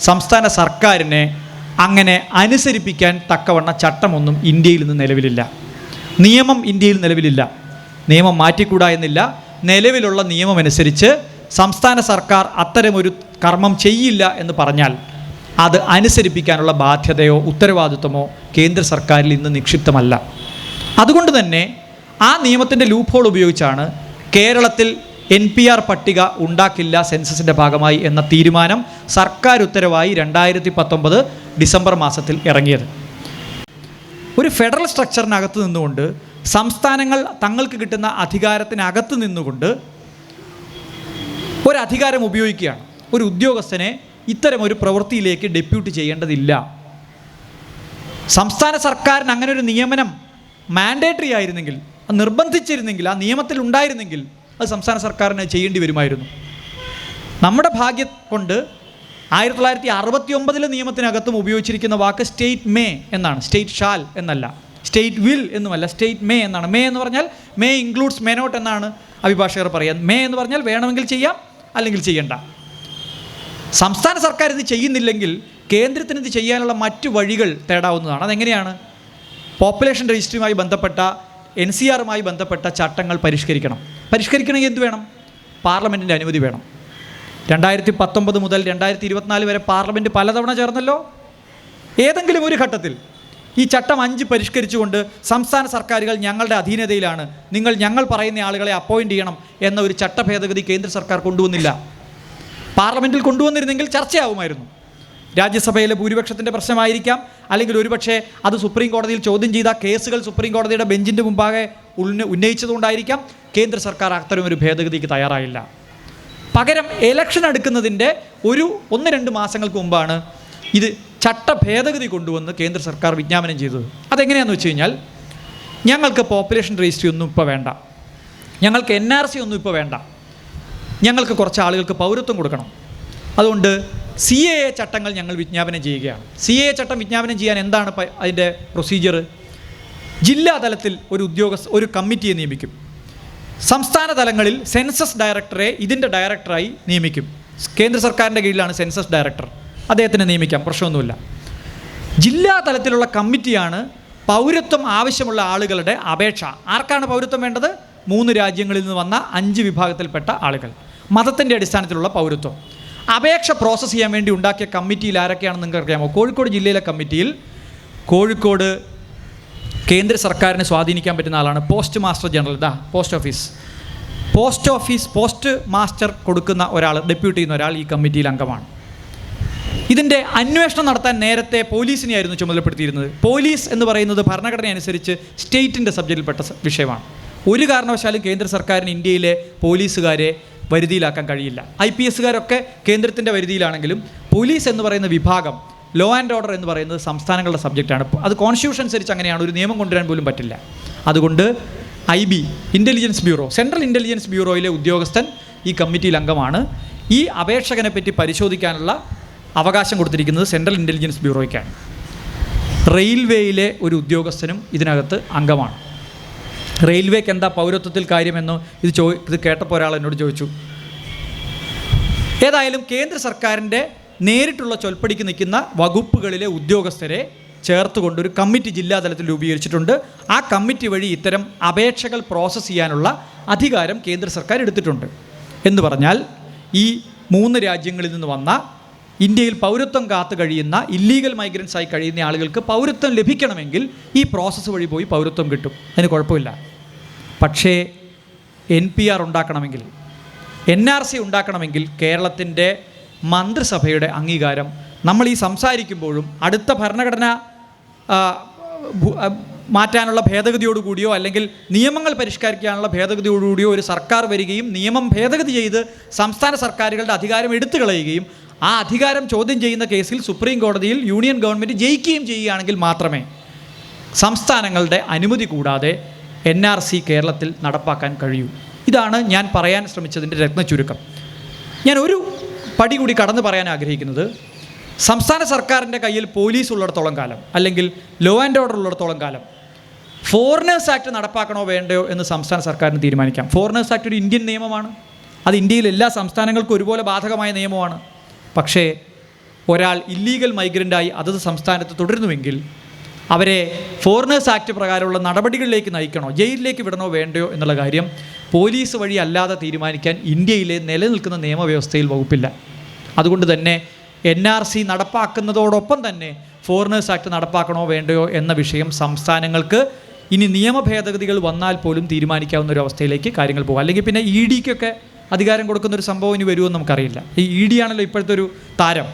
സംസ്ഥാന സർക്കാരിനെ അങ്ങനെ അനുസരിപ്പിക്കാൻ തക്കവണ്ണ ചട്ടമൊന്നും ഇന്ത്യയിൽ നിന്ന് നിലവിലില്ല. നിയമം ഇന്ത്യയിൽ നിലവിലില്ല. നിയമം മാറ്റിക്കൂടാ എന്നില്ല. നിലവിലുള്ള നിയമമനുസരിച്ച് സംസ്ഥാന സർക്കാർ അത്തരമൊരു കർമ്മം ചെയ്യില്ല എന്ന് പറഞ്ഞാൽ അത് അനുസരിപ്പിക്കാനുള്ള ബാധ്യതയോ ഉത്തരവാദിത്വമോ കേന്ദ്ര സർക്കാരിൽ ഇന്ന് നിക്ഷിപ്തമല്ല. അതുകൊണ്ട് തന്നെ ആ നിയമത്തിൻ്റെ ലൂപ്പ് ഹോൾ ഉപയോഗിച്ചാണ് കേരളത്തിൽ NPR പട്ടിക ഉണ്ടാക്കില്ല സെൻസസിൻ്റെ ഭാഗമായി എന്ന തീരുമാനം സർക്കാർ ഉത്തരവായി 2019 ഡിസംബർ മാസത്തിൽ ഇറങ്ങിയത്. ഒരു ഫെഡറൽ സ്ട്രക്ചറിനകത്ത് നിന്നുകൊണ്ട് സംസ്ഥാനങ്ങൾ തങ്ങൾക്ക് കിട്ടുന്ന അധികാരത്തിനകത്ത് നിന്നുകൊണ്ട് ഒരധികാരം ഉപയോഗിക്കുകയാണ്. ഒരു ഉദ്യോഗസ്ഥനെ ഇത്തരം ഒരു പ്രവൃത്തിയിലേക്ക് ഡെപ്യൂട്ടി ചെയ്യേണ്ടതില്ല. സംസ്ഥാന സർക്കാരിന് അങ്ങനെ ഒരു നിയമനം മാൻഡേറ്ററി ആയിരുന്നെങ്കിൽ, അത് നിർബന്ധിച്ചിരുന്നെങ്കിൽ, ആ നിയമത്തിൽ ഉണ്ടായിരുന്നെങ്കിൽ അത് സംസ്ഥാന സർക്കാരിന് ചെയ്യേണ്ടി വരുമായിരുന്നു. നമ്മുടെ ഭാഗ്യം കൊണ്ട് 1969 നിയമത്തിനകത്തും ഉപയോഗിച്ചിരിക്കുന്ന വാക്ക് സ്റ്റേറ്റ് മേ എന്നാണ്, സ്റ്റേറ്റ് ഷാൽ എന്നല്ല, സ്റ്റേറ്റ് വിൽ എന്നുമല്ല, സ്റ്റേറ്റ് മേ എന്നാണ്. മേ എന്ന് പറഞ്ഞാൽ മേ ഇൻക്ലൂഡ്സ് മേ നോട്ട് എന്നാണ് അഭിഭാഷകർ പറയുക. മേ എന്ന് പറഞ്ഞാൽ വേണമെങ്കിൽ ചെയ്യാം, അല്ലെങ്കിൽ ചെയ്യണ്ട. സംസ്ഥാന സർക്കാർ ഇത് ചെയ്യുന്നില്ലെങ്കിൽ കേന്ദ്രത്തിന് ഇത് ചെയ്യാനുള്ള മറ്റു വഴികൾ തേടാവുന്നതാണ്. അതെങ്ങനെയാണ്? പോപ്പുലേഷൻ രജിസ്റ്ററുമായി ബന്ധപ്പെട്ട NCRമായി ബന്ധപ്പെട്ട ചട്ടങ്ങൾ പരിഷ്കരിക്കണമെങ്കിൽ എന്ത് വേണം? പാർലമെൻറ്റിൻ്റെ അനുമതി വേണം. 2019 മുതൽ 2024 വരെ പാർലമെൻറ്റ് പലതവണ ചേർന്നല്ലോ. ഏതെങ്കിലും ഒരു ഘട്ടത്തിൽ ഈ ചട്ടം 5 പരിഷ്കരിച്ചുകൊണ്ട് സംസ്ഥാന സർക്കാരുകൾ ഞങ്ങളുടെ അധീനതയിലാണ്, ഞങ്ങൾ പറയുന്ന ആളുകളെ അപ്പോയിൻ്റ് ചെയ്യണം എന്ന ഒരു ചട്ട ഭേദഗതി കേന്ദ്ര സർക്കാർ കൊണ്ടുവന്നില്ല. പാർലമെൻറ്റിൽ കൊണ്ടുവന്നിരുന്നെങ്കിൽ ചർച്ചയാവുമായിരുന്നു. രാജ്യസഭയിലെ ഭൂരിപക്ഷത്തിൻ്റെ പ്രശ്നമായിരിക്കാം, അല്ലെങ്കിൽ ഒരുപക്ഷെ അത് സുപ്രീം കോടതിയിൽ ചോദ്യം ചെയ്ത കേസുകൾ സുപ്രീം കോടതിയുടെ ബെഞ്ചിൻ്റെ മുമ്പാകെ ഉന്നയിച്ചതുകൊണ്ടായിരിക്കാം കേന്ദ്ര സർക്കാർ അത്തരമൊരു ഭേദഗതിക്ക് തയ്യാറായില്ല. പകരം ഇലക്ഷൻ അടുക്കുന്നതിൻ്റെ 1-2 മാസങ്ങൾക്ക് മുമ്പാണ് ഇത് ചട്ട ഭേദഗതി കൊണ്ടുവന്ന് കേന്ദ്ര സർക്കാർ വിജ്ഞാപനം ചെയ്തത്. അതെങ്ങനെയാണെന്ന് വെച്ച് കഴിഞ്ഞാൽ, ഞങ്ങൾക്ക് പോപ്പുലേഷൻ രജിസ്ട്രി ഒന്നും ഇപ്പോൾ വേണ്ട, ഞങ്ങൾക്ക് NRC ഒന്നും ഇപ്പോൾ വേണ്ട, ഞങ്ങൾക്ക് കുറച്ച് ആളുകൾക്ക് പൗരത്വം കൊടുക്കണം, അതുകൊണ്ട് CAA ചട്ടങ്ങൾ ഞങ്ങൾ വിജ്ഞാപനം ചെയ്യുകയാണ്. CAA ചട്ടം വിജ്ഞാപനം ചെയ്യാൻ എന്താണ് അതിൻ്റെ പ്രൊസീജിയർ? ജില്ലാ തലത്തിൽ ഒരു കമ്മിറ്റിയെ നിയമിക്കും. സംസ്ഥാന തലങ്ങളിൽ സെൻസസ് ഡയറക്ടറെ ഇതിൻ്റെ ഡയറക്ടറായി നിയമിക്കും. കേന്ദ്ര സർക്കാരിൻ്റെ കീഴിലാണ് സെൻസസ് ഡയറക്ടർ, അദ്ദേഹത്തിനെ നിയമിക്കാം, പ്രശ്നമൊന്നുമില്ല. ജില്ലാ തലത്തിലുള്ള കമ്മിറ്റിയാണ് പൗരത്വം ആവശ്യമുള്ള ആളുകളുടെ അപേക്ഷ. ആർക്കാണ് പൗരത്വം വേണ്ടത്? 3 രാജ്യങ്ങളിൽ നിന്ന് വന്ന 5 വിഭാഗത്തിൽപ്പെട്ട ആളുകൾ, മതത്തിൻ്റെ അടിസ്ഥാനത്തിലുള്ള പൗരത്വം. അപേക്ഷ പ്രോസസ്സ് ചെയ്യാൻ വേണ്ടി ഉണ്ടാക്കിയ കമ്മിറ്റിയിൽ ആരൊക്കെയാണെന്ന് നിങ്ങൾക്ക് അറിയാമോ? കോഴിക്കോട് ജില്ലയിലെ കമ്മിറ്റിയിൽ കോഴിക്കോട് കേന്ദ്ര സർക്കാരിനെ സ്വാധീനിക്കാൻ പറ്റുന്ന ആളാണ് post master general. Post master കൊടുക്കുന്ന ഒരാൾ, ഡെപ്യൂട്ടി ചെയ്യുന്ന ഒരാൾ ഈ കമ്മിറ്റിയിൽ അംഗമാണ്. ഇതിൻ്റെ അന്വേഷണം നടത്താൻ നേരത്തെ പോലീസിനെയായിരുന്നു ചുമതലപ്പെടുത്തിയിരുന്നത്. പോലീസ് എന്ന് പറയുന്നത് ഭരണഘടന അനുസരിച്ച് സ്റ്റേറ്റിൻ്റെ സബ്ജക്റ്റിൽപ്പെട്ട വിഷയമാണ്. ഒരു കാരണവശാലും കേന്ദ്ര സർക്കാരിന് ഇന്ത്യയിലെ പോലീസുകാരെ വരുതിയിലാക്കാൻ കഴിയില്ല. IPSകാരൊക്കെ കേന്ദ്രത്തിൻ്റെ വരുതിയിലാണെങ്കിലും പോലീസ് എന്ന് പറയുന്ന വിഭാഗം, ലോ ആൻഡ് ഓർഡർ എന്ന് പറയുന്നത് സംസ്ഥാനങ്ങളുടെ സബ്ജക്റ്റാണ്. അത് കോൺസ്റ്റിറ്റ്യൂഷൻ അനുസരിച്ച് അങ്ങനെയാണ്, ഒരു നിയമം കൊണ്ടുവരാൻ പോലും പറ്റില്ല. അതുകൊണ്ട് IB, intelligence bureau, central intelligence ബ്യൂറോയിലെ ഉദ്യോഗസ്ഥൻ ഈ കമ്മിറ്റിയിൽ അംഗമാണ്. ഈ അപേക്ഷകനെ പറ്റി പരിശോധിക്കാനുള്ള അവകാശം കൊടുത്തിരിക്കുന്നത് സെൻട്രൽ ഇൻ്റലിജൻസ് ബ്യൂറോയ്ക്കാണ്. റെയിൽവേയിലെ ഒരു ഉദ്യോഗസ്ഥനും ഇതിനകത്ത് അംഗമാണ്. റെയിൽവേക്ക് എന്താ പൗരത്വത്തിൽ കാര്യമെന്നോ ഇത് കേട്ടപ്പോൾ ഒരാൾ എന്നോട് ചോദിച്ചു. ഏതായാലും കേന്ദ്ര സർക്കാരിൻ്റെ നേരിട്ടുള്ള ചൊൽപ്പടിക്ക് നിൽക്കുന്ന വകുപ്പുകളിലെ ഉദ്യോഗസ്ഥരെ ചേർത്തുകൊണ്ടൊരു കമ്മിറ്റി ജില്ലാ തലത്തിൽ രൂപീകരിച്ചിട്ടുണ്ട്. ആ കമ്മിറ്റി വഴി ഇത്തരം അപേക്ഷകൾ പ്രോസസ്സ് ചെയ്യാനുള്ള അധികാരം കേന്ദ്ര സർക്കാർ എടുത്തിട്ടുണ്ട്. എന്ന് പറഞ്ഞാൽ ഈ 3 രാജ്യങ്ങളിൽ നിന്ന് വന്ന ഇന്ത്യയിൽ പൗരത്വം കാത്തു കഴിയുന്ന ഇല്ലീഗൽ മൈഗ്രൻസായി കഴിയുന്ന ആളുകൾക്ക് പൗരത്വം ലഭിക്കണമെങ്കിൽ ഈ പ്രോസസ്സ് വഴി പോയി പൗരത്വം കിട്ടും, അതിന് കുഴപ്പമില്ല. പക്ഷേ NPR ഉണ്ടാക്കണമെങ്കിൽ, NRC ഉണ്ടാക്കണമെങ്കിൽ കേരളത്തിൻ്റെ മന്ത്രിസഭയുടെ അംഗീകാരം നമ്മൾ ഈ സംസാരിക്കുമ്പോഴും അടുത്ത ഭരണഘടന മാറ്റാനുള്ള ഭേദഗതിയോടുകൂടിയോ അല്ലെങ്കിൽ നിയമങ്ങൾ പരിഷ്കരിക്കാനുള്ള ഭേദഗതിയോടുകൂടിയോ ഒരു സർക്കാർ വരികയും നിയമം ഭേദഗതി ചെയ്ത് സംസ്ഥാന സർക്കാരുകളുടെ അധികാരം എടുത്തു കളയുകയും ആ അധികാരം ചോദ്യം ചെയ്യുന്ന കേസിൽ സുപ്രീം കോടതിയിൽ യൂണിയൻ ഗവൺമെൻറ് ജയിക്കുകയും ചെയ്യുകയാണെങ്കിൽ മാത്രമേ സംസ്ഥാനങ്ങളുടെ അനുമതി കൂടാതെ NRC കേരളത്തിൽ നടപ്പാക്കാൻ കഴിയൂ. ഇതാണ് ഞാൻ പറയാൻ ശ്രമിച്ചതിൻ്റെ രത്നച്ചുരുക്കം. ഞാൻ ഒരു പടി കൂടി കടന്നു പറയാൻ ആഗ്രഹിക്കുന്നത്, സംസ്ഥാന സർക്കാരിൻ്റെ കയ്യിൽ പോലീസ് ഉള്ളിടത്തോളം കാലം അല്ലെങ്കിൽ ലോ ആൻഡ് ഓർഡർ ഉള്ളിടത്തോളം കാലം ഫോറിനേഴ്സ് ആക്ട് നടപ്പാക്കണോ വേണ്ടയോ എന്ന് സംസ്ഥാന സർക്കാരിന് തീരുമാനിക്കാം. ഫോറിനേഴ്സ് ആക്ട് ഒരു ഇന്ത്യൻ നിയമമാണ്, അത് ഇന്ത്യയിൽ എല്ലാ സംസ്ഥാനങ്ങൾക്കും ഒരുപോലെ ബാധകമായ നിയമമാണ്. പക്ഷേ ഒരാൾ ഇല്ലീഗൽ മൈഗ്രൻ്റായി അതത് സംസ്ഥാനത്ത് തുടരുന്നുവെങ്കിൽ അവരെ ഫോറിനേഴ്സ് ആക്ട് പ്രകാരമുള്ള നടപടികളിലേക്ക് നയിക്കണോ, ജയിലിലേക്ക് വിടണോ വേണ്ടയോ എന്നുള്ള കാര്യം പോലീസ് വഴി അല്ലാതെ തീരുമാനിക്കാൻ ഇന്ത്യയിലെ നിലനിൽക്കുന്ന നിയമവ്യവസ്ഥയിൽ വകുപ്പില്ല. അതുകൊണ്ട് തന്നെ NRC നടപ്പാക്കുന്നതോടൊപ്പം തന്നെ ഫോറിനേഴ്സ് ആക്ട് നടപ്പാക്കണോ വേണ്ടയോ എന്ന വിഷയം സംസ്ഥാനങ്ങൾക്ക് ഇനി നിയമ ഭേദഗതികൾ വന്നാൽ പോലും തീരുമാനിക്കാവുന്ന ഒരു അവസ്ഥയിലേക്ക് കാര്യങ്ങൾ പോകും. അല്ലെങ്കിൽ പിന്നെ EDക്കൊക്കെ അധികാരം കൊടുക്കുന്നൊരു സംഭവം ഇനി വരുമെന്ന് നമുക്കറിയില്ല. ഈ ED ആണല്ലോ ഇപ്പോഴത്തെ ഒരു താരം.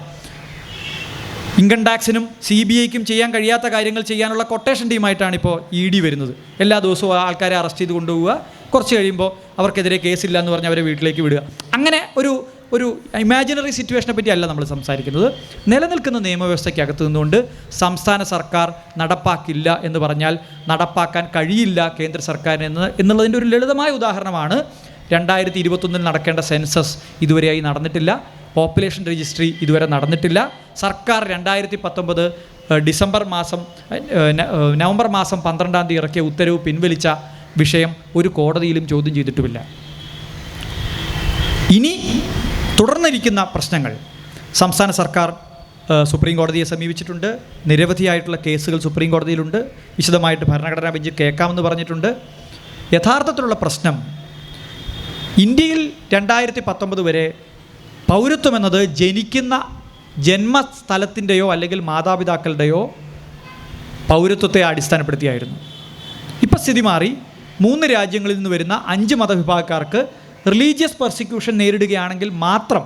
ഇൻകം ടാക്സിനും CBIക്കും ചെയ്യാൻ കഴിയാത്ത കാര്യങ്ങൾ ചെയ്യാനുള്ള കൊട്ടേഷൻ ടീമായിട്ടാണ് ഇപ്പോൾ ED വരുന്നത്. എല്ലാ ദിവസവും ആൾക്കാരെ അറസ്റ്റ് ചെയ്ത് കൊണ്ടുപോവുക, കുറച്ച് കഴിയുമ്പോൾ അവർക്കെതിരെ കേസില്ല എന്ന് പറഞ്ഞ് അവരെ വീട്ടിലേക്ക് വിടുക. അങ്ങനെ ഒരു ഒരു ഇമാജിനറി സിറ്റുവേഷനെ പറ്റിയല്ല നമ്മൾ സംസാരിക്കുന്നത്. നിലനിൽക്കുന്ന നിയമവ്യവസ്ഥയ്ക്കകത്ത് നിന്നുകൊണ്ട് സംസ്ഥാന സർക്കാർ നടപ്പാക്കില്ല എന്ന് പറഞ്ഞാൽ നടപ്പാക്കാൻ കഴിയില്ല കേന്ദ്ര സർക്കാരിന് എന്നുള്ളതിൻ്റെ ഒരു ലളിതമായ ഉദാഹരണമാണ് 2021 നടക്കേണ്ട സെൻസസ് ഇതുവരെയായി നടന്നിട്ടില്ല. പോപ്പുലേഷൻ രജിസ്ട്രി ഇതുവരെ നടന്നിട്ടില്ല. സർക്കാർ 2019 നവംബർ മാസം 12 ഇറക്കിയ ഉത്തരവ് പിൻവലിച്ച വിഷയം ഒരു കോടതിയിലും ചോദ്യം ചെയ്തിട്ടുമില്ല. ഇനി തുടർന്നിരിക്കുന്ന പ്രശ്നങ്ങൾ സംസ്ഥാന സർക്കാർ സുപ്രീം കോടതിയെ സമീപിച്ചിട്ടുണ്ട്. നിരവധിയായിട്ടുള്ള കേസുകൾ സുപ്രീം കോടതിയിലുണ്ട്. വിശദമായിട്ട് ഭരണഘടനാ ബെഞ്ച് കേൾക്കാമെന്ന് പറഞ്ഞിട്ടുണ്ട്. യഥാർത്ഥത്തിലുള്ള പ്രശ്നം ഇന്ത്യയിൽ 2019 വരെ പൗരത്വം എന്നത് ജനിക്കുന്ന ജന്മസ്ഥലത്തിൻ്റെയോ അല്ലെങ്കിൽ മാതാപിതാക്കളുടെയോ പൗരത്വത്തെ അടിസ്ഥാനപ്പെടുത്തിയായിരുന്നു. ഇപ്പം സ്ഥിതി മാറി. 3 രാജ്യങ്ങളിൽ നിന്ന് വരുന്ന 5 മതവിഭാഗക്കാർക്ക് റിലീജിയസ് പെർസിക്യൂഷൻ നേരിടുകയാണെങ്കിൽ മാത്രം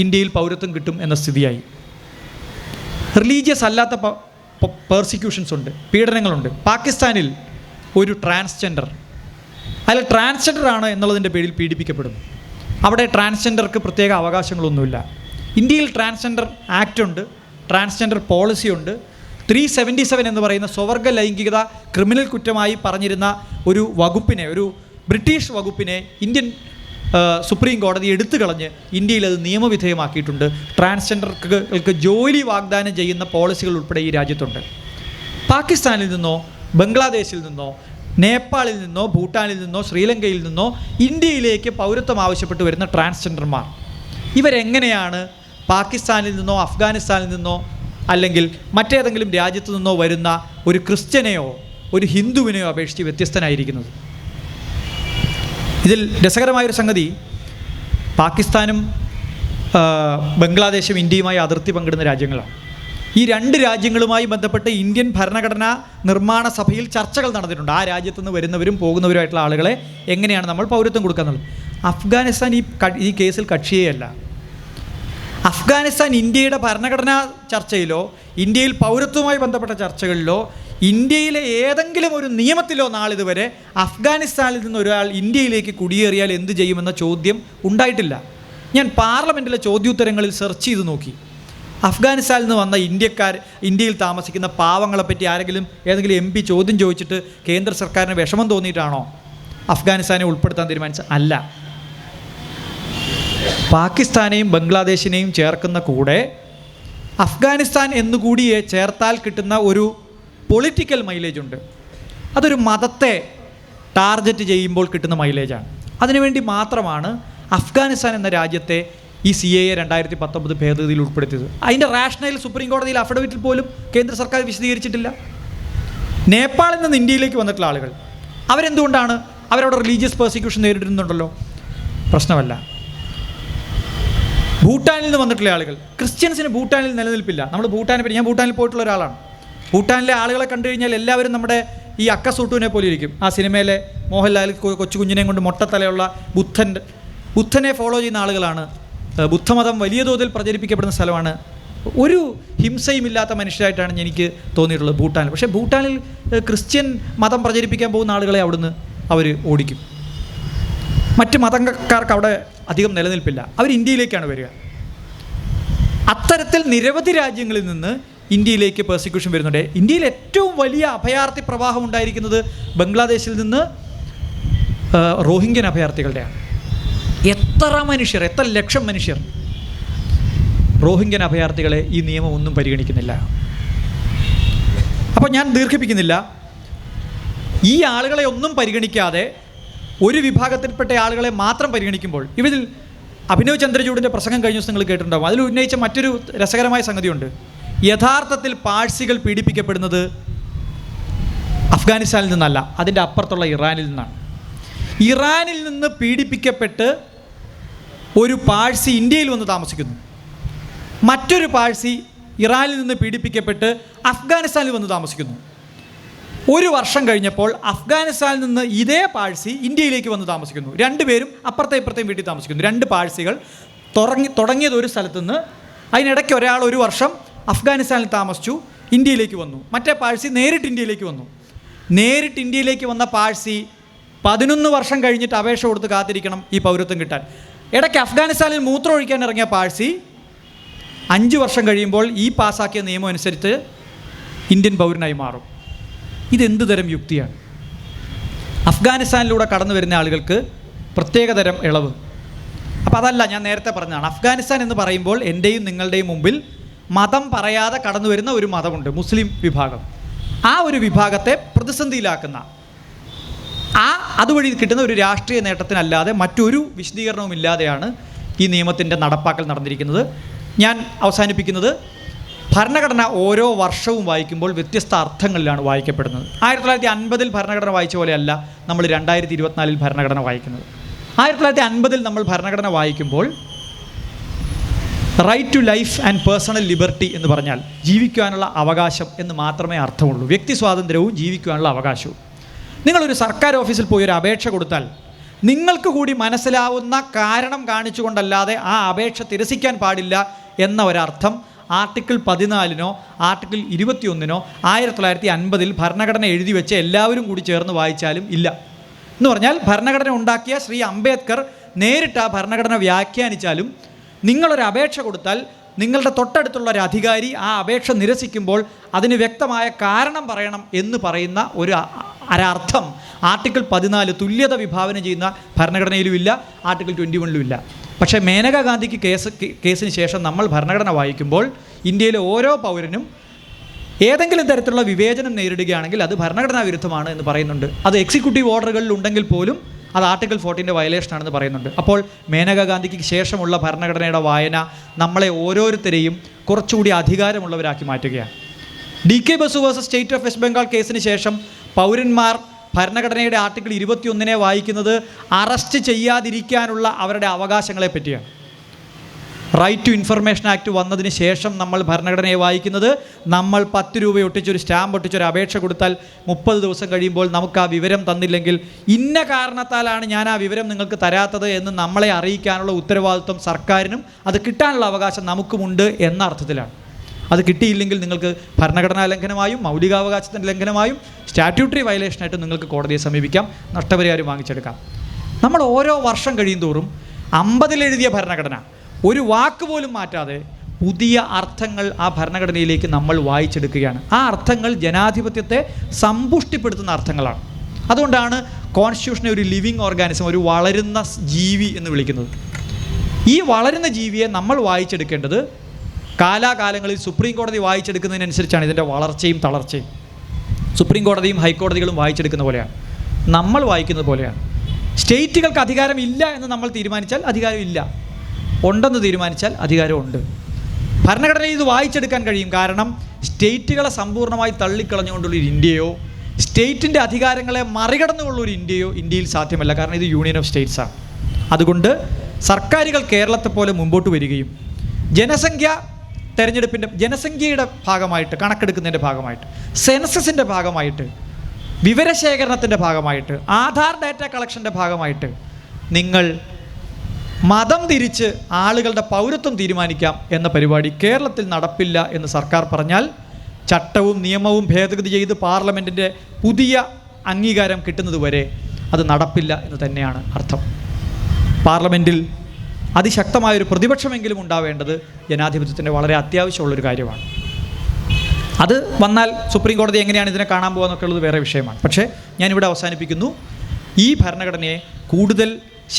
ഇന്ത്യയിൽ പൗരത്വം കിട്ടും എന്ന സ്ഥിതിയായി. റിലീജിയസ് അല്ലാത്ത പെർസിക്യൂഷൻസ് ഉണ്ട്, പീഡനങ്ങളുണ്ട്. പാകിസ്ഥാനിൽ ഒരു ട്രാൻസ്ജെൻഡർ ആണ് എന്നുള്ളതിൻ്റെ പേരിൽ പീഡിപ്പിക്കപ്പെടുന്നു. അവിടെ ട്രാൻസ്ജെൻഡർക്ക് പ്രത്യേക അവകാശങ്ങളൊന്നുമില്ല. ഇന്ത്യയിൽ ട്രാൻസ്ജെൻഡർ ആക്റ്റ് ഉണ്ട്, ട്രാൻസ്ജെൻഡർ പോളിസി ഉണ്ട്. 377 എന്ന് പറയുന്ന സ്വവർഗ ലൈംഗികത ക്രിമിനൽ കുറ്റമായി പറഞ്ഞിരുന്ന ഒരു വകുപ്പിനെ, ഒരു ബ്രിട്ടീഷ് വകുപ്പിനെ ഇന്ത്യൻ സുപ്രീം കോടതി എടുത്തു കളഞ്ഞ് ഇന്ത്യയിൽ അത് നിയമവിധേയമാക്കിയിട്ടുണ്ട്. ട്രാൻസ്ജെൻഡർക്ക് ജോലി വാഗ്ദാനം ചെയ്യുന്ന പോളിസികൾ ഉൾപ്പെടെ ഈ രാജ്യത്തുണ്ട്. പാകിസ്ഥാനിൽ നിന്നോ ബംഗ്ലാദേശിൽ നിന്നോ നേപ്പാളിൽ നിന്നോ ഭൂട്ടാനിൽ നിന്നോ ശ്രീലങ്കയിൽ നിന്നോ ഇന്ത്യയിലേക്ക് പൗരത്വം ആവശ്യപ്പെട്ട് വരുന്ന ട്രാൻസ്ജെൻഡർമാർ ഇവരെങ്ങനെയാണ് പാകിസ്ഥാനിൽ നിന്നോ അഫ്ഗാനിസ്ഥാനിൽ നിന്നോ അല്ലെങ്കിൽ മറ്റേതെങ്കിലും രാജ്യത്തു നിന്നോ വരുന്ന ഒരു ക്രിസ്ത്യനെയോ ഒരു ഹിന്ദുവിനെയോ അപേക്ഷിച്ച് വ്യത്യസ്തനായിരിക്കുന്നത്? ഇതിൽ രസകരമായൊരു സംഗതി, പാകിസ്ഥാനും ബംഗ്ലാദേശും ഇന്ത്യയുമായി അതിർത്തി പങ്കിടുന്ന രാജ്യങ്ങളാണ്. ഈ 2 രാജ്യങ്ങളുമായി ബന്ധപ്പെട്ട് ഇന്ത്യൻ ഭരണഘടനാ നിർമ്മാണ സഭയിൽ ചർച്ചകൾ നടന്നിട്ടുണ്ട്. ആ രാജ്യത്തു നിന്ന് വരുന്നവരും പോകുന്നവരുമായിട്ടുള്ള ആളുകളെ എങ്ങനെയാണ് നമ്മൾ പൗരത്വം കൊടുക്കുക എന്നുള്ളത്. അഫ്ഗാനിസ്ഥാൻ ഈ കേസിൽ കക്ഷിയേയല്ല. അഫ്ഗാനിസ്ഥാൻ ഇന്ത്യയുടെ ഭരണഘടനാ ചർച്ചയിലോ ഇന്ത്യയിൽ പൗരത്വവുമായി ബന്ധപ്പെട്ട ചർച്ചകളിലോ ഇന്ത്യയിലെ ഏതെങ്കിലും ഒരു നിയമത്തിലോ നാളിതുവരെ അഫ്ഗാനിസ്ഥാനിൽ നിന്ന് ഒരാൾ ഇന്ത്യയിലേക്ക് കുടിയേറിയാൽ എന്ത് ചെയ്യുമെന്ന ചോദ്യം ഉണ്ടായിട്ടില്ല. ഞാൻ പാർലമെൻറ്റിലെ ചോദ്യോത്തരങ്ങളിൽ സെർച്ച് ചെയ്ത് നോക്കി. അഫ്ഗാനിസ്ഥാനിൽ നിന്ന് വന്ന ഇന്ത്യയിൽ താമസിക്കുന്ന പാവങ്ങളെപ്പറ്റി ഏതെങ്കിലും MP ചോദ്യം ചോദിച്ചിട്ട് കേന്ദ്ര സർക്കാരിന് വിഷമം തോന്നിയിട്ടാണോ അഫ്ഗാനിസ്ഥാനെ ഉൾപ്പെടുത്താൻ തീരുമാനിച്ചത്? അല്ല. പാകിസ്ഥാനെയും ബംഗ്ലാദേശിനെയും ചേർക്കുന്ന കൂടെ അഫ്ഗാനിസ്ഥാൻ എന്നുകൂടി ചേർത്താൽ കിട്ടുന്ന ഒരു പൊളിറ്റിക്കൽ മൈലേജ് ഉണ്ട്. അതൊരു മതത്തെ ടാർഗറ്റ് ചെയ്യുമ്പോൾ കിട്ടുന്ന മൈലേജാണ്. അതിനുവേണ്ടി മാത്രമാണ് അഫ്ഗാനിസ്ഥാൻ എന്ന രാജ്യത്തെ ഈ CAA 2019 ഭേദഗതിയിൽ ഉൾപ്പെടുത്തിയത്. അതിൻ്റെ റാഷണൽ സുപ്രീം കോടതിയിൽ അഫിഡവിറ്റിൽ പോലും കേന്ദ്ര സർക്കാർ വിശദീകരിച്ചിട്ടില്ല. നേപ്പാളിൽ നിന്ന് ഇന്ത്യയിലേക്ക് വന്നിട്ടുള്ള ആളുകൾ അവരെന്തുകൊണ്ടാണ് അവരവിടെ റിലീജിയസ് പെർസിക്യൂഷൻ നേരിടുന്നുണ്ടല്ലോ, പ്രശ്നമല്ല. ഭൂട്ടാനിൽ നിന്ന് വന്നിട്ടുള്ള ആളുകൾ, ക്രിസ്ത്യൻസിന് ഭൂട്ടാനിൽ നിലനിൽപ്പില്ല. നമ്മൾ ഞാൻ ഭൂട്ടാനിൽ പോയിട്ടുള്ള ഒരാളാണ്. ഭൂട്ടാനിലെ ആളുകളെ കണ്ടു കഴിഞ്ഞാൽ എല്ലാവരും നമ്മുടെ ഈ അക്കസൂട്ടുവിനെ പോലെ ഇരിക്കും. ആ സിനിമയിലെ മോഹൻലാൽ കൊച്ചു കുഞ്ഞിനെയും കൊണ്ട് മൊട്ടത്തലയുള്ള ബുദ്ധനെ ഫോളോ ചെയ്യുന്ന ആളുകളാണ്. ബുദ്ധമതം വലിയ തോതിൽ പ്രചരിപ്പിക്കപ്പെടുന്ന സ്ഥലമാണ്. ഒരു ഹിംസയും ഇല്ലാത്ത മനുഷ്യരായിട്ടാണ് എനിക്ക് തോന്നിയിട്ടുള്ളത് ഭൂട്ടാനിൽ. പക്ഷേ ഭൂട്ടാനിൽ ക്രിസ്ത്യൻ മതം പ്രചരിപ്പിക്കാൻ പോകുന്ന ആളുകളെ അവിടുന്ന് അവർ ഓടിക്കും. മറ്റ് മതക്കാർക്ക് അവിടെ അധികം നിലനിൽപ്പില്ല. അവർ ഇന്ത്യയിലേക്കാണ് വരിക. അത്തരത്തിൽ നിരവധി രാജ്യങ്ങളിൽ നിന്ന് ഇന്ത്യയിലേക്ക് പെർസിക്യൂഷൻ വരുന്നുണ്ട്. ഇന്ത്യയിൽ ഏറ്റവും വലിയ അഭയാർത്ഥി പ്രവാഹം ഉണ്ടായിരിക്കുന്നത് ബംഗ്ലാദേശിൽ നിന്ന് റോഹിംഗ്യൻ അഭയാർത്ഥികളുടെയാണ്. എത്ര ലക്ഷം മനുഷ്യർ റോഹിംഗ്യൻ അഭയാർത്ഥികളെ ഈ നിയമം ഒന്നും പരിഗണിക്കുന്നില്ല. അപ്പോൾ ഞാൻ ദീർഘിപ്പിക്കുന്നില്ല. ഈ ആളുകളെ ഒന്നും പരിഗണിക്കാതെ ഒരു വിഭാഗത്തിൽപ്പെട്ട ആളുകളെ മാത്രം പരിഗണിക്കുമ്പോൾ, ഇതിൽ അഭിനവ് ചന്ദ്രചൂഡിൻ്റെ പ്രസംഗം കഴിഞ്ഞ ദിവസം നിങ്ങൾ കേട്ടിട്ടുണ്ടാകും. അതിൽ ഉന്നയിച്ച മറ്റൊരു രസകരമായ സംഗതിയുണ്ട്. യഥാർത്ഥത്തിൽ പാഴ്സികൾ പീഡിപ്പിക്കപ്പെടുന്നത് അഫ്ഗാനിസ്ഥാനിൽ നിന്നല്ല, അതിൻ്റെ അപ്പുറത്തുള്ള ഇറാനിൽ നിന്നാണ്. ഇറാനിൽ നിന്ന് പീഡിപ്പിക്കപ്പെട്ട് ഒരു പാഴ്സി ഇന്ത്യയിൽ വന്ന് താമസിക്കുന്നു. മറ്റൊരു പാഴ്സി ഇറാനിൽ നിന്ന് പീഡിപ്പിക്കപ്പെട്ട് അഫ്ഗാനിസ്ഥാനിൽ വന്ന് താമസിക്കുന്നു. 1 വർഷം കഴിഞ്ഞപ്പോൾ അഫ്ഗാനിസ്ഥാനിൽ നിന്ന് ഇതേ പാഴ്സി ഇന്ത്യയിലേക്ക് വന്ന് താമസിക്കുന്നു. 2 പേരും അപ്പുറത്തെ ഇപ്പുറത്തെയും വീട്ടിൽ താമസിക്കുന്നു. 2 പാഴ്സികൾ തുടങ്ങിയത് ഒരു സ്ഥലത്തുനിന്ന്, അതിനിടയ്ക്ക് ഒരാൾ 1 വർഷം അഫ്ഗാനിസ്ഥാനിൽ താമസിച്ചു, ഇന്ത്യയിലേക്ക് വന്നു. മറ്റേ പാഴ്സി നേരിട്ട് ഇന്ത്യയിലേക്ക് വന്നു. നേരിട്ട് ഇന്ത്യയിലേക്ക് വന്ന പാഴ്സി 11 വർഷം കഴിഞ്ഞിട്ട് അപേക്ഷ കൊടുത്ത് കാത്തിരിക്കണം ഈ പൗരത്വം കിട്ടാൻ. ഇടയ്ക്ക് അഫ്ഗാനിസ്ഥാനിൽ മൂത്രം ഒഴിക്കാൻ ഇറങ്ങിയ പാഴ്സി 5 വർഷം കഴിയുമ്പോൾ ഈ പാസ്സാക്കിയ നിയമം അനുസരിച്ച് ഇന്ത്യൻ പൗരനായി മാറും. ഇതെന്ത് തരം യുക്തിയാണ്? അഫ്ഗാനിസ്ഥാനിലൂടെ കടന്നു വരുന്ന ആളുകൾക്ക് പ്രത്യേകതരം ഇളവ്. അപ്പോൾ അതല്ല, ഞാൻ നേരത്തെ പറഞ്ഞതാണ്, അഫ്ഗാനിസ്ഥാൻ എന്ന് പറയുമ്പോൾ എൻ്റെയും നിങ്ങളുടെയും മുമ്പിൽ മതം പറയാതെ കടന്നു വരുന്ന ഒരു മതമുണ്ട്, മുസ്ലിം വിഭാഗം. ആ ഒരു വിഭാഗത്തെ പ്രതിസന്ധിയിലാക്കുന്ന അതുവഴി കിട്ടുന്ന ഒരു രാഷ്ട്രീയ നേട്ടത്തിനല്ലാതെ മറ്റൊരു വിശദീകരണവും ഇല്ലാതെയാണ് ഈ നിയമത്തിൻ്റെ നടപ്പാക്കൽ നടന്നിരിക്കുന്നത്. ഞാൻ അവസാനിപ്പിക്കുന്നത്, ഭരണഘടന ഓരോ വർഷവും വായിക്കുമ്പോൾ വ്യത്യസ്ത അർത്ഥങ്ങളിലാണ് വായിക്കപ്പെടുന്നത്. 1950 ഭരണഘടന വായിച്ച പോലെയല്ല നമ്മൾ 2024 ഭരണഘടന വായിക്കുന്നത്. 1950 നമ്മൾ ഭരണഘടന വായിക്കുമ്പോൾ right to life and personal liberty എന്ന് പറഞ്ഞാൽ ജീവിക്കുവാനുള്ള അവകാശം എന്ന് മാത്രമേ അർത്ഥമുള്ളൂ. വ്യക്തി സ്വാതന്ത്ര്യവും ജീവിക്കുവാനുള്ള അവകാശവും. നിങ്ങളൊരു സർക്കാർ ഓഫീസിൽ പോയി ഒരു അപേക്ഷ കൊടുത്താൽ നിങ്ങൾക്ക് കൂടി മനസ്സിലാവുന്ന കാരണം കാണിച്ചുകൊണ്ടല്ലാതെ ആ അപേക്ഷ തിരസിക്കാൻ പാടില്ല എന്ന ഒരർത്ഥം ആർട്ടിക്കിൾ 14 ആർട്ടിക്കിൾ 21 1950 ഭരണഘടന എഴുതി വെച്ച് എല്ലാവരും കൂടി ചേർന്ന് വായിച്ചാലും ഇല്ല. എന്ന് പറഞ്ഞാൽ ഭരണഘടന ഉണ്ടാക്കിയ ശ്രീ അംബേദ്കർ നേരിട്ട് ആ ഭരണഘടന വ്യാഖ്യാനിച്ചാലും നിങ്ങളൊരു അപേക്ഷ കൊടുത്താൽ നിങ്ങളുടെ തൊട്ടടുത്തുള്ള ഒരു അധികാരി ആ അപേക്ഷ നിരസിക്കുമ്പോൾ അതിന് വ്യക്തമായ കാരണം പറയണം എന്ന് പറയുന്ന ഒരർത്ഥം ആർട്ടിക്കിൾ 14 തുല്യത വിഭാവന ചെയ്യുന്ന ഭരണഘടനയിലും ഇല്ല, ആർട്ടിക്കിൾ 21 ഇല്ല. പക്ഷേ മേനകാ ഗാന്ധിക്ക് കേസിന് ശേഷം നമ്മൾ ഭരണഘടന വായിക്കുമ്പോൾ ഇന്ത്യയിലെ ഓരോ പൗരനും ഏതെങ്കിലും തരത്തിലുള്ള വിവേചനം നേരിടുകയാണെങ്കിൽ അത് ഭരണഘടനാ വിരുദ്ധമാണ് എന്ന് പറയുന്നുണ്ട്. അത് എക്സിക്യൂട്ടീവ് ഓർഡറുകളിൽ ഉണ്ടെങ്കിൽ പോലും അത് ആർട്ടിക്കിൾ 14 വയലേഷനാണെന്ന് പറയുന്നുണ്ട്. അപ്പോൾ മേനകാ ഗാന്ധിക്ക് ശേഷമുള്ള ഭരണഘടനയുടെ വായന നമ്മളെ ഓരോരുത്തരെയും കുറച്ചുകൂടി അധികാരമുള്ളവരാക്കി മാറ്റുകയാണ്. DK Basu versus state of west Bengal കേസിന് ശേഷം പൗരന്മാർ ഭരണഘടനയുടെ ആർട്ടിക്കിൾ 21 വായിക്കുന്നത് അറസ്റ്റ് ചെയ്യാതിരിക്കാനുള്ള അവരുടെ അവകാശങ്ങളെ പറ്റിയാണ്. റൈറ്റ് ടു ഇൻഫർമേഷൻ ആക്ട് വന്നതിന് ശേഷം നമ്മൾ ഭരണഘടനയെ വായിക്കുന്നത് നമ്മൾ 10 രൂപ ഒട്ടിച്ചൊരു സ്റ്റാമ്പ് ഒട്ടിച്ചൊരു അപേക്ഷ കൊടുത്താൽ 30 ദിവസം കഴിയുമ്പോൾ നമുക്ക് ആ വിവരം തന്നില്ലെങ്കിൽ ഇന്ന കാരണത്താലാണ് ഞാൻ ആ വിവരം നിങ്ങൾക്ക് തരാത്തത് എന്ന് നമ്മളെ അറിയിക്കാനുള്ള ഉത്തരവാദിത്വം സർക്കാരിനും അത് കിട്ടാനുള്ള അവകാശം നമുക്കുമുണ്ട് എന്ന അർത്ഥത്തിലാണ്. അത് കിട്ടിയില്ലെങ്കിൽ നിങ്ങൾക്ക് ഭരണഘടനാ ലംഘനമായും മൗലികാവകാശത്തിൻ്റെ ലംഘനമായും സ്റ്റാറ്റ്യൂട്ടറി വയലേഷനായിട്ട് നിങ്ങൾക്ക് കോടതിയെ സമീപിക്കാം, നഷ്ടപരിഹാരം വാങ്ങിച്ചെടുക്കാം. നമ്മൾ ഓരോ വർഷം കഴിയുന്തോറും 50 എഴുതിയ ഭരണഘടന ഒരു വാക്ക് പോലും മാറ്റാതെ പുതിയ അർത്ഥങ്ങൾ ആ ഭരണഘടനയിലേക്ക് നമ്മൾ വായിച്ചെടുക്കുകയാണ്. ആ അർത്ഥങ്ങൾ ജനാധിപത്യത്തെ സമ്പുഷ്ടിപ്പെടുത്തുന്ന അർത്ഥങ്ങളാണ്. അതുകൊണ്ടാണ് കോൺസ്റ്റിറ്റ്യൂഷനെ ഒരു ലിവിങ് ഓർഗാനിസം, ഒരു വളരുന്ന ജീവി എന്ന് വിളിക്കുന്നത്. ഈ വളരുന്ന ജീവിയെ നമ്മൾ വായിച്ചെടുക്കേണ്ടത് കാലാകാലങ്ങളിൽ സുപ്രീം കോടതി വായിച്ചെടുക്കുന്നതിനനുസരിച്ചാണ് ഇതിൻ്റെ വളർച്ചയും തളർച്ചയും. സുപ്രീം കോടതിയും ഹൈക്കോടതികളും വായിച്ചെടുക്കുന്ന പോലെയാണ്, നമ്മൾ വായിക്കുന്നത് പോലെയാണ്. സ്റ്റേറ്റുകൾക്ക് അധികാരമില്ല എന്ന് നമ്മൾ തീരുമാനിച്ചാൽ അധികാരമില്ല, ഉണ്ടെന്ന് തീരുമാനിച്ചാൽ അധികാരമുണ്ട്. ഭരണഘടനയിൽ ഇത് വായിച്ചെടുക്കാൻ കഴിയും. കാരണം സ്റ്റേറ്റുകളെ സമ്പൂർണ്ണമായി തള്ളിക്കളഞ്ഞുകൊണ്ടുള്ളൊരു ഇന്ത്യയോ സ്റ്റേറ്റിൻ്റെ അധികാരങ്ങളെ മറികടന്നുകൊണ്ടുള്ളൊരു ഇന്ത്യയോ ഇന്ത്യയിൽ സാധ്യമല്ല. കാരണം ഇത് യൂണിയൻ ഓഫ് സ്റ്റേറ്റ്സാണ്. അതുകൊണ്ട് സർക്കാരുകൾ കേരളത്തെ പോലെ മുമ്പോട്ട് വരികയും ജനസംഖ്യയുടെ ഭാഗമായിട്ട്, കണക്കെടുക്കുന്നതിൻ്റെ ഭാഗമായിട്ട്, സെൻസസിൻ്റെ ഭാഗമായിട്ട്, വിവരശേഖരണത്തിൻ്റെ ഭാഗമായിട്ട്, ആധാർ ഡാറ്റ കളക്ഷൻ്റെ ഭാഗമായിട്ട് നിങ്ങൾ മതം തിരിച്ച് ആളുകളുടെ പൗരത്വം തീരുമാനിക്കാം എന്ന പരിപാടി കേരളത്തിൽ നടപ്പില്ല എന്ന് സർക്കാർ പറഞ്ഞാൽ ചട്ടവും നിയമവും ഭേദഗതി ചെയ്ത് പാർലമെൻറ്റിൻ്റെ പുതിയ അംഗീകാരം കിട്ടുന്നതുവരെ അത് നടപ്പില്ല എന്ന് തന്നെയാണ് അർത്ഥം. പാർലമെൻറ്റിൽ അതിശക്തമായൊരു പ്രതിപക്ഷമെങ്കിലും ഉണ്ടാവേണ്ടത് ജനാധിപത്യത്തിൻ്റെ വളരെ അത്യാവശ്യമുള്ളൊരു കാര്യമാണ്. അത് വന്നാൽ സുപ്രീം കോടതി എങ്ങനെയാണ് ഇതിനെ കാണാൻ പോകുക എന്നൊക്കെ ഉള്ളത് വേറെ വിഷയമാണ്. പക്ഷേ ഞാനിവിടെ അവസാനിപ്പിക്കുന്നു. ഈ ഭരണഘടനയെ കൂടുതൽ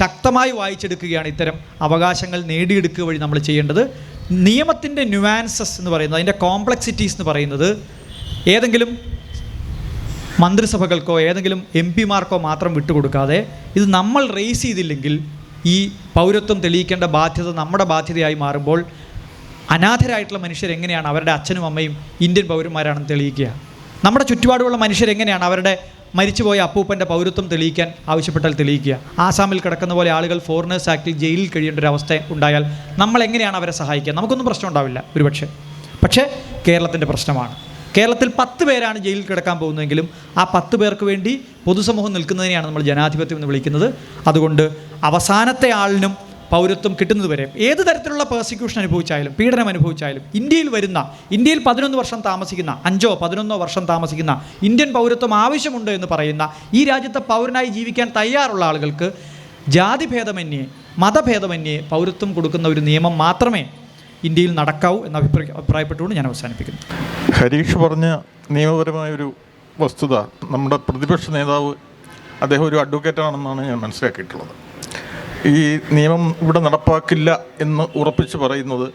ശക്തമായി വായിച്ചെടുക്കുകയാണ് ഇത്തരം അവകാശങ്ങൾ നേടിയെടുക്കുക വഴി നമ്മൾ ചെയ്യേണ്ടത്. നിയമത്തിൻ്റെ ന്യൂവാൻസസ് എന്ന് പറയുന്നത്, അതിൻ്റെ കോംപ്ലക്സിറ്റീസ് എന്ന് പറയുന്നത് ഏതെങ്കിലും മന്ത്രിസഭകൾക്കോ ഏതെങ്കിലും MP-മാർക്കോ മാത്രം വിട്ടുകൊടുക്കാതെ ഇത് നമ്മൾ റേസ് ചെയ്തില്ലെങ്കിൽ ഈ പൗരത്വം തെളിയിക്കേണ്ട ബാധ്യത നമ്മുടെ ബാധ്യതയായി മാറുമ്പോൾ അനാഥരായിട്ടുള്ള മനുഷ്യരെങ്ങനെയാണ് അവരുടെ അച്ഛനും അമ്മയും ഇന്ത്യൻ പൗരന്മാരാണെന്ന് തെളിയിക്കുക? നമ്മുടെ ചുറ്റുപാടുമുള്ള മനുഷ്യരെങ്ങനെയാണ് അവരുടെ മരിച്ചുപോയ അപ്പൂപ്പൻ്റെ പൗരത്വം തെളിയിക്കാൻ ആവശ്യപ്പെട്ടാൽ തെളിയിക്കുക? ആസാമിൽ കിടക്കുന്ന പോലെ ആളുകൾ ഫോറിനേഴ്സ് ആക്ടിൽ ജയിലിൽ കഴിയേണ്ട ഒരു അവസ്ഥ ഉണ്ടായാൽ നമ്മൾ എങ്ങനെയാണ് അവരെ സഹായിക്കുക? നമുക്കൊന്നും പ്രശ്നം ഉണ്ടാവില്ല ഒരുപക്ഷെ. പക്ഷേ കേരളത്തിൻ്റെ പ്രശ്നമാണ്. കേരളത്തിൽ 10 പേരാണ് ജയിലിൽ കിടക്കാൻ പോകുന്നതെങ്കിലും ആ 10 പേർക്ക് വേണ്ടി പൊതുസമൂഹം നിൽക്കുന്നതിനെയാണ് നമ്മൾ ജനാധിപത്യം എന്ന് വിളിക്കുന്നത്. അതുകൊണ്ട് അവസാനത്തെ ആളിനും പൗരത്വം കിട്ടുന്നത് വരെ ഏത് തരത്തിലുള്ള പെർസിക്യൂഷൻ അനുഭവിച്ചായാലും, പീഡനം അനുഭവിച്ചായാലും, ഇന്ത്യയിൽ 11 വർഷം താമസിക്കുന്ന, 5-11 വർഷം താമസിക്കുന്ന, ഇന്ത്യൻ പൗരത്വം ആവശ്യമുണ്ട് എന്ന് പറയുന്ന, ഈ രാജ്യത്തെ പൗരനായി ജീവിക്കാൻ തയ്യാറുള്ള ആളുകൾക്ക് ജാതിഭേദമന്യേ മതഭേദമന്യേ പൗരത്വം കൊടുക്കുന്ന ഒരു നിയമം മാത്രമേ ഇന്ത്യയിൽ നടക്കാവൂ എന്ന് അഭിപ്രായപ്പെട്ടുകൊണ്ട് ഞാൻ അവസാനിപ്പിക്കുന്നു. ഹരീഷ് പറഞ്ഞ നിയമപരമായൊരു വസ്തുത, നമ്മുടെ പ്രതിപക്ഷ നേതാവ് അദ്ദേഹം ഒരു അഡ്വക്കേറ്റാണെന്നാണ് ഞാൻ മനസ്സിലാക്കിയിട്ടുള്ളത്. ഈ നിയമം ഇവിടെ നടപ്പാക്കില്ല എന്ന് ഉറപ്പിച്ച് പറയുന്നത്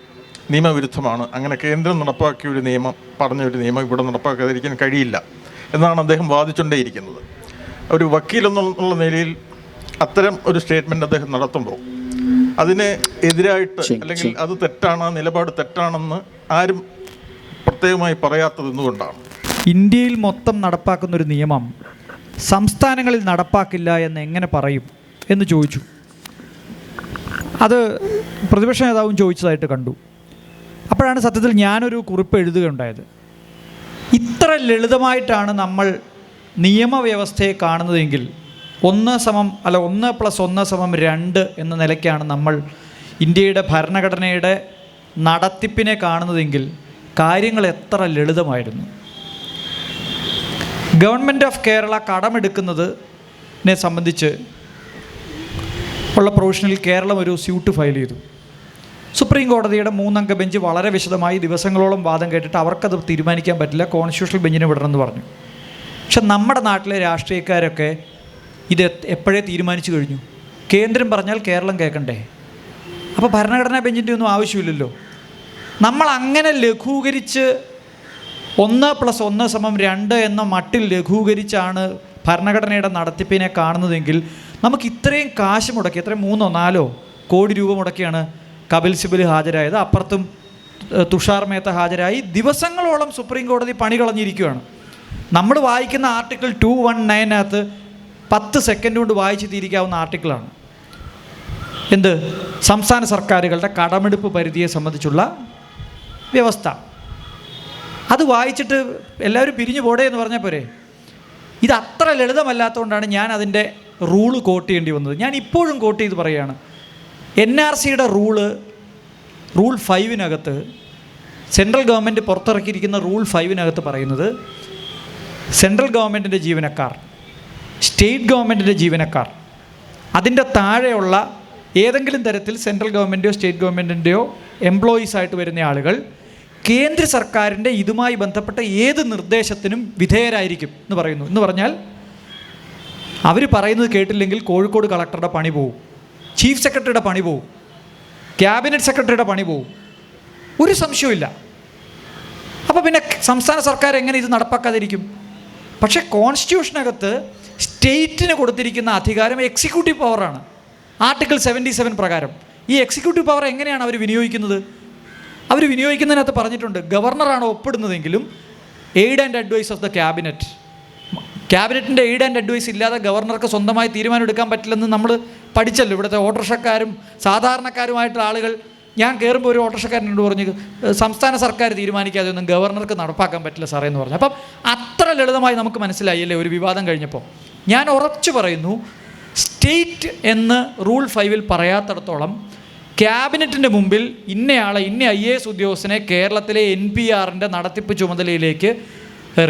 നിയമവിരുദ്ധമാണ്. അങ്ങനെ കേന്ദ്രം നടപ്പാക്കിയ ഒരു നിയമം, പറഞ്ഞൊരു നിയമം ഇവിടെ നടപ്പാക്കാതിരിക്കാൻ കഴിയില്ല എന്നാണ് അദ്ദേഹം വാദിച്ചുകൊണ്ടേയിരിക്കുന്നത്. ഒരു വക്കീലെന്നുള്ള നിലയിൽ അത്തരം ഒരു സ്റ്റേറ്റ്മെൻറ്റ് അദ്ദേഹം നടത്തുമ്പോൾ അതിന് എതിരായിട്ട് അല്ലെങ്കിൽ അത് തെറ്റാണ്, നിലപാട് തെറ്റാണെന്ന് ആരും പ്രത്യേകമായി പറയാത്തത് എന്തുകൊണ്ടാണ്? ഇന്ത്യയിൽ മൊത്തം നടപ്പാക്കുന്നൊരു നിയമം സംസ്ഥാനങ്ങളിൽ നടപ്പാക്കില്ല എന്ന് എങ്ങനെ പറയും എന്ന് ചോദിച്ചു. അത് പ്രതിപക്ഷ നേതാവും ചോദിച്ചതായിട്ട് കണ്ടു. അപ്പോഴാണ് സത്യത്തിൽ ഞാനൊരു കുറിപ്പ് എഴുതുകയുണ്ടായത്. ഇത്ര ലളിതമായിട്ടാണ് നമ്മൾ നിയമവ്യവസ്ഥയെ കാണുന്നതെങ്കിൽ 1+1=2 എന്ന നിലയ്ക്കാണ് നമ്മൾ ഇന്ത്യയുടെ ഭരണഘടനയുടെ നടത്തിപ്പിനെ കാണുന്നതെങ്കിൽ കാര്യങ്ങൾ എത്ര ലളിതമായിരുന്നു. ഗവൺമെൻറ് ഓഫ് കേരള കടമെടുക്കുന്നതിനെ സംബന്ധിച്ച് ഉള്ള പ്രൊവിഷനിൽ കേരളം ഒരു സ്യൂട്ട് ഫയൽ ചെയ്തു. സുപ്രീം കോടതിയുടെ 3 അംഗ ബെഞ്ച് വളരെ വിശദമായി ദിവസങ്ങളോളം വാദം കേട്ടിട്ട് അവർക്കത് തീരുമാനിക്കാൻ പറ്റില്ല, കോൺസ്റ്റിറ്റ്യൂഷണൽ ബെഞ്ചിനെ വിടണമെന്ന് പറഞ്ഞു. പക്ഷെ നമ്മുടെ നാട്ടിലെ രാഷ്ട്രീയക്കാരൊക്കെ ഇത് എപ്പോഴേ തീരുമാനിച്ചു കഴിഞ്ഞു. കേന്ദ്രം പറഞ്ഞാൽ കേരളം കേൾക്കണ്ടേ? അപ്പോൾ ഭരണഘടനാ ബെഞ്ചിൻ്റെ ഒന്നും ആവശ്യമില്ലല്ലോ. നമ്മൾ അങ്ങനെ ലഘൂകരിച്ച് 1+1=2 എന്ന മട്ടിൽ ലഘൂകരിച്ചാണ് ഭരണഘടനയുടെ നടത്തിപ്പിനെ കാണുന്നതെങ്കിൽ നമുക്ക് ഇത്രയും കാശ് മുടക്കി, എത്രയും 3-4 കോടി രൂപ മുടക്കിയാണ് കപിൽ സിബൽ ഹാജരായത്. അപ്പുറത്തും തുഷാർ മേത്ത ഹാജരായി. ദിവസങ്ങളോളം സുപ്രീം കോടതി പണി കളഞ്ഞിരിക്കുകയാണ്. നമ്മൾ വായിക്കുന്ന ആർട്ടിക്കിൾ 219 10 സെക്കൻഡ് കൊണ്ട് വായിച്ച് തീരിക്കാവുന്ന ആർട്ടിക്കിളാണ്. എന്ത്? സംസ്ഥാന സർക്കാരുകളുടെ കടമെടുപ്പ് പരിധിയെ സംബന്ധിച്ചുള്ള വ്യവസ്ഥ. അത് വായിച്ചിട്ട് എല്ലാവരും പിരിഞ്ഞു പോടേ എന്ന് പറഞ്ഞാൽ പോരെ? ഇത് അത്ര ലളിതമല്ലാത്തതുകൊണ്ടാണ് ഞാൻ അതിൻ്റെ റൂള് കോട്ട് ചെയ്യേണ്ടി വന്നത്. ഞാൻ ഇപ്പോഴും കോട്ട് ചെയ്ത് പറയുകയാണ്. NRCയുടെ റൂൾ 5-നകത്ത്, സെൻട്രൽ ഗവൺമെൻറ് പുറത്തിറക്കിയിരിക്കുന്ന റൂൾ 5-നകത്ത് പറയുന്നത് സെൻട്രൽ ഗവൺമെൻറ്റിൻ്റെ ജീവനക്കാർ, സ്റ്റേറ്റ് ഗവൺമെൻറ്റിൻ്റെ ജീവനക്കാർ, അതിൻ്റെ താഴെയുള്ള ഏതെങ്കിലും തരത്തിൽ സെൻട്രൽ ഗവൺമെൻറ്റോ സ്റ്റേറ്റ് ഗവൺമെൻറ്റിൻ്റെയോ എംപ്ലോയീസായിട്ട് വരുന്ന ആളുകൾ കേന്ദ്ര സർക്കാരിൻ്റെ ഇതുമായി ബന്ധപ്പെട്ട ഏത് നിർദ്ദേശത്തിനും വിധേയരായിരിക്കും എന്ന് പറയുന്നു. എന്ന് പറഞ്ഞാൽ അവർ പറയുന്നത് കേട്ടില്ലെങ്കിൽ കോഴിക്കോട് കളക്ടറുടെ പണി പോവും, ചീഫ് സെക്രട്ടറിയുടെ പണി പോവും, ക്യാബിനറ്റ് സെക്രട്ടറിയുടെ പണി പോവും. ഒരു സംശയമില്ല. അപ്പോൾ പിന്നെ സംസ്ഥാന സർക്കാർ എങ്ങനെ ഇത് നടപ്പാക്കാതിരിക്കും? പക്ഷേ കോൺസ്റ്റിറ്റ്യൂഷനകത്ത് സ്റ്റേറ്റിന് കൊടുത്തിരിക്കുന്ന അധികാരം എക്സിക്യൂട്ടീവ് പവറാണ്. ആർട്ടിക്കിൾ 77 പ്രകാരം ഈ എക്സിക്യൂട്ടീവ് പവർ എങ്ങനെയാണ് അവർ വിനിയോഗിക്കുന്നത്? അവർ വിനിയോഗിക്കുന്നതിനകത്ത് പറഞ്ഞിട്ടുണ്ട്, ഗവർണറാണ് ഒപ്പിടുന്നതെങ്കിലും aid and advice of the cabinet. ക്യാബിനറ്റിൻ്റെ എയ്ഡ് ആൻഡ് അഡ്വൈസ് ഇല്ലാതെ ഗവർണർക്ക് സ്വന്തമായി തീരുമാനം എടുക്കാൻ പറ്റില്ലെന്ന് നമ്മൾ പഠിച്ചല്ലോ. ഇവിടുത്തെ ഓട്ടോറിക്ഷക്കാരും സാധാരണക്കാരുമായിട്ടുള്ള ആളുകൾ, ഞാൻ കയറുമ്പോൾ ഒരു ഓട്ടോറിക്ഷക്കാരനോട് പറഞ്ഞു, സംസ്ഥാന സർക്കാർ തീരുമാനിക്കാതെ ഒന്നും ഗവർണർക്ക് നടപ്പാക്കാൻ പറ്റില്ല സാറേ എന്ന് പറഞ്ഞു. അപ്പം അത്ര ലളിതമായി നമുക്ക് മനസ്സിലായില്ലേ ഒരു വിവാദം കഴിഞ്ഞപ്പോൾ. ഞാൻ ഉറച്ചു പറയുന്നു, സ്റ്റേറ്റ് എന്ന് റൂൾ 5-ൽ പറയാത്തിടത്തോളം ക്യാബിനറ്റിൻ്റെ മുമ്പിൽ ഇന്നയാളെ, ഇന്ന IAS ഉദ്യോഗസ്ഥനെ കേരളത്തിലെ NPRൻ്റെ നടത്തിപ്പ് ചുമതലയിലേക്ക്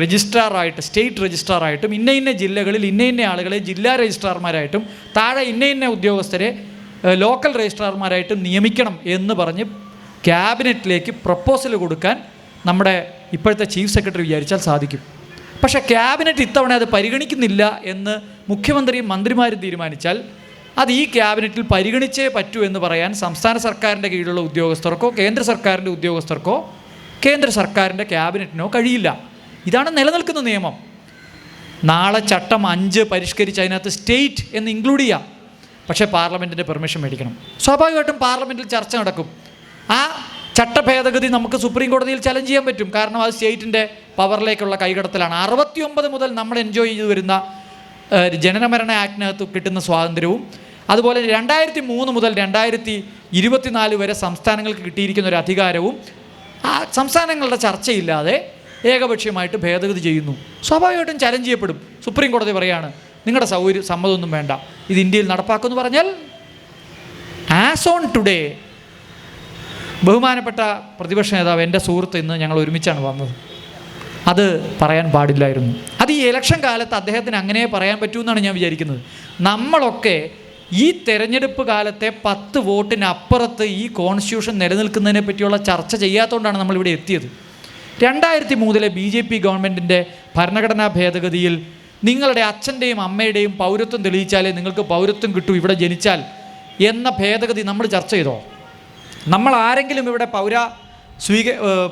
രജിസ്ട്രാറായിട്ട്, സ്റ്റേറ്റ് രജിസ്ട്രാറായിട്ടും, ഇന്ന ജില്ലകളിൽ ഇന്ന ആളുകളെ ജില്ലാ രജിസ്ട്രാർമാരായിട്ടും, താഴെ ഇന്ന ഉദ്യോഗസ്ഥരെ ലോക്കൽ രജിസ്ട്രാർമാരായിട്ടും നിയമിക്കണം എന്ന് പറഞ്ഞ് ക്യാബിനറ്റിലേക്ക് പ്രപ്പോസൽ കൊടുക്കാൻ നമ്മുടെ ഇപ്പോഴത്തെ ചീഫ് സെക്രട്ടറി വിചാരിച്ചാൽ സാധിക്കും. പക്ഷേ ക്യാബിനറ്റ് ഇത്തവണ അത് പരിഗണിക്കുന്നില്ല എന്ന് മുഖ്യമന്ത്രിയും മന്ത്രിമാരും തീരുമാനിച്ചാൽ അത് ഈ ക്യാബിനറ്റിൽ പരിഗണിച്ചേ പറ്റൂ എന്ന് പറയാൻ സംസ്ഥാന സർക്കാരിൻ്റെ കീഴിലുള്ള ഉദ്യോഗസ്ഥർക്കോ കേന്ദ്ര സർക്കാരിൻ്റെ ഉദ്യോഗസ്ഥർക്കോ കേന്ദ്ര സർക്കാരിൻ്റെ ക്യാബിനറ്റിനോ കഴിയില്ല. ഇതാണ് നിലനിൽക്കുന്ന നിയമം. നാളെ ചട്ടം 5 പരിഷ്കരിച്ച് അതിനകത്ത് സ്റ്റേറ്റ് എന്ന് ഇൻക്ലൂഡ് ചെയ്യാം. പക്ഷേ പാർലമെൻറ്റിൻ്റെ പെർമിഷൻ മേടിക്കണം. സ്വാഭാവികമായിട്ടും പാർലമെൻറ്റിൽ ചർച്ച നടക്കും. ആ ചട്ടഭേദഗതി നമുക്ക് സുപ്രീം കോടതിയിൽ ചലഞ്ച് ചെയ്യാൻ പറ്റും. കാരണം അത് സ്റ്റേറ്റിൻ്റെ പവറിലേക്കുള്ള കൈകടത്തലാണ്. 69 മുതൽ നമ്മൾ എൻജോയ് ചെയ്തു വരുന്ന ജനനമരണ ആക്ടിനകത്ത് കിട്ടുന്ന സ്വാതന്ത്ര്യവും, അതുപോലെ 2003 മുതൽ 2024 വരെ സംസ്ഥാനങ്ങൾക്ക് കിട്ടിയിരിക്കുന്ന ഒരു അധികാരവും ആ സംസ്ഥാനങ്ങളുടെ ചർച്ചയില്ലാതെ ഏകപക്ഷീയമായിട്ട് ഭേദഗതി ചെയ്യുന്നു. സ്വാഭാവികമായിട്ടും ചലഞ്ച് ചെയ്യപ്പെടും. സുപ്രീം കോടതി പറയാണ്, നിങ്ങളുടെ സമ്മതമൊന്നും വേണ്ട, ഇത് ഇന്ത്യയിൽ നടപ്പാക്കുമെന്ന് പറഞ്ഞാൽ ആസ് ഓൺ ടുഡേ ബഹുമാനപ്പെട്ട പ്രതിപക്ഷ നേതാവ്, എൻ്റെ സുഹൃത്ത്, ഇന്ന് ഞങ്ങൾ ഒരുമിച്ചാണ് വന്നത്. അത് പറയാൻ പാടില്ലായിരുന്നു. അത് ഈ ഇലക്ഷൻ കാലത്ത് അദ്ദേഹത്തിന് അങ്ങനെ പറയാൻ പറ്റൂ എന്നാണ് ഞാൻ വിചാരിക്കുന്നത്. നമ്മളൊക്കെ ഈ തെരഞ്ഞെടുപ്പ് കാലത്തെ 10 വോട്ടിനപ്പുറത്ത് ഈ കോൺസ്റ്റിറ്റ്യൂഷൻ നിലനിൽക്കുന്നതിനെ പറ്റിയുള്ള ചർച്ച ചെയ്യാത്തതുകൊണ്ടാണ് നമ്മളിവിടെ എത്തിയത്. 2003 BJP ഗവൺമെൻറ്റിൻ്റെ ഭരണഘടനാ ഭേദഗതിയിൽ നിങ്ങളുടെ അച്ഛൻ്റെയും അമ്മയുടെയും പൗരത്വം തെളിയിച്ചാലേ നിങ്ങൾക്ക് പൗരത്വം കിട്ടൂ ഇവിടെ ജനിച്ചാൽ എന്ന ഭേദഗതി നമ്മൾ ചർച്ച ചെയ്തോ? നമ്മൾ ആരെങ്കിലും ഇവിടെ